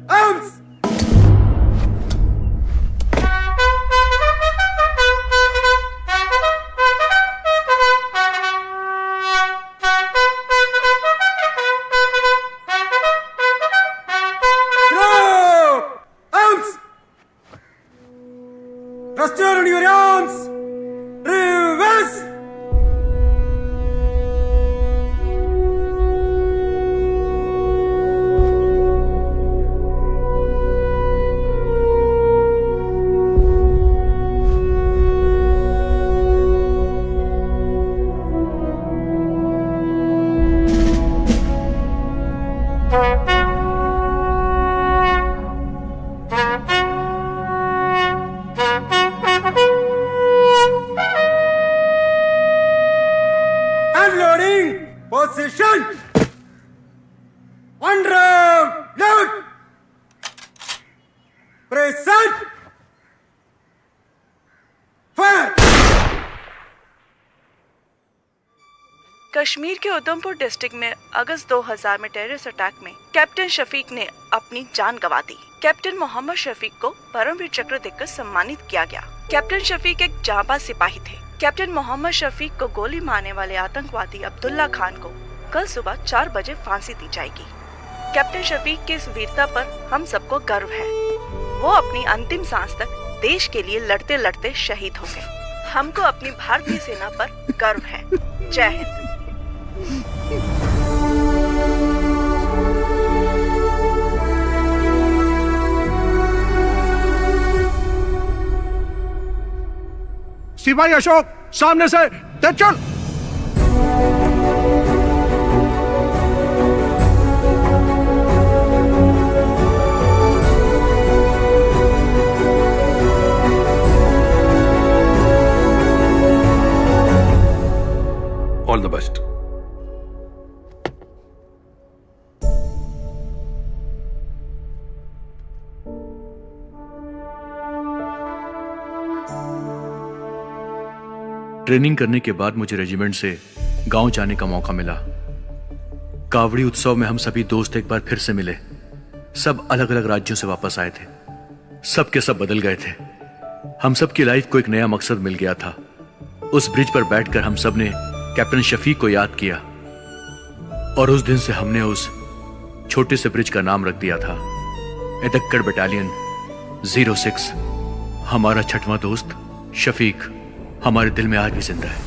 Arms! Drop! Arms! Restore your arms! Reverse! Unloading! Position! One round! Load! Present! Fire! Kashmir के उधमपुर डिस्ट्रिक्ट में अगस्त 2000 में टेररिस्ट अटैक में कैप्टन शफीक ने अपनी जान गंवा दी। कैप्टन मोहम्मद शफीक को परमवीर चक्र देकर सम्मानित किया गया। कैप्टन शफीक एक जांबाज सिपाही थे। कैप्टन मोहम्मद शफीक को गोली मारने वाले आतंकवादी अब्दुल्ला खान को कल सुबह 4 बजे फांसी दी जाएगी। कैप्टन शफीक की इस वीरता पर हम सबको गर्व है। वो अपनी अंतिम सांस तक देश के लिए लड़ते लड़ते शहीद हो गए। हमको अपनी भारतीय सेना पर गर्व है। जय हिंद। सिपाही अशोक सामने से तेज चल। All the best. ट्रेनिंग करने के बाद मुझे रेजिमेंट से गांव जाने का मौका मिला। कावड़ी उत्सव में हम सभी दोस्त एक बार फिर से मिले। सब अलग अलग राज्यों से वापस आए थे। सब के सब बदल गए थे। हम सब की लाइफ को एक नया मकसद मिल गया था। उस ब्रिज पर बैठकर हम सब ने कैप्टन शफीक को याद किया और उस दिन से हमने उस छोटे से ब्रिज का नाम रख दिया था एदक्कड़ बटालियन 06। हमारा छठवां दोस्त शफीक हमारे दिल में आज भी जिंदा है।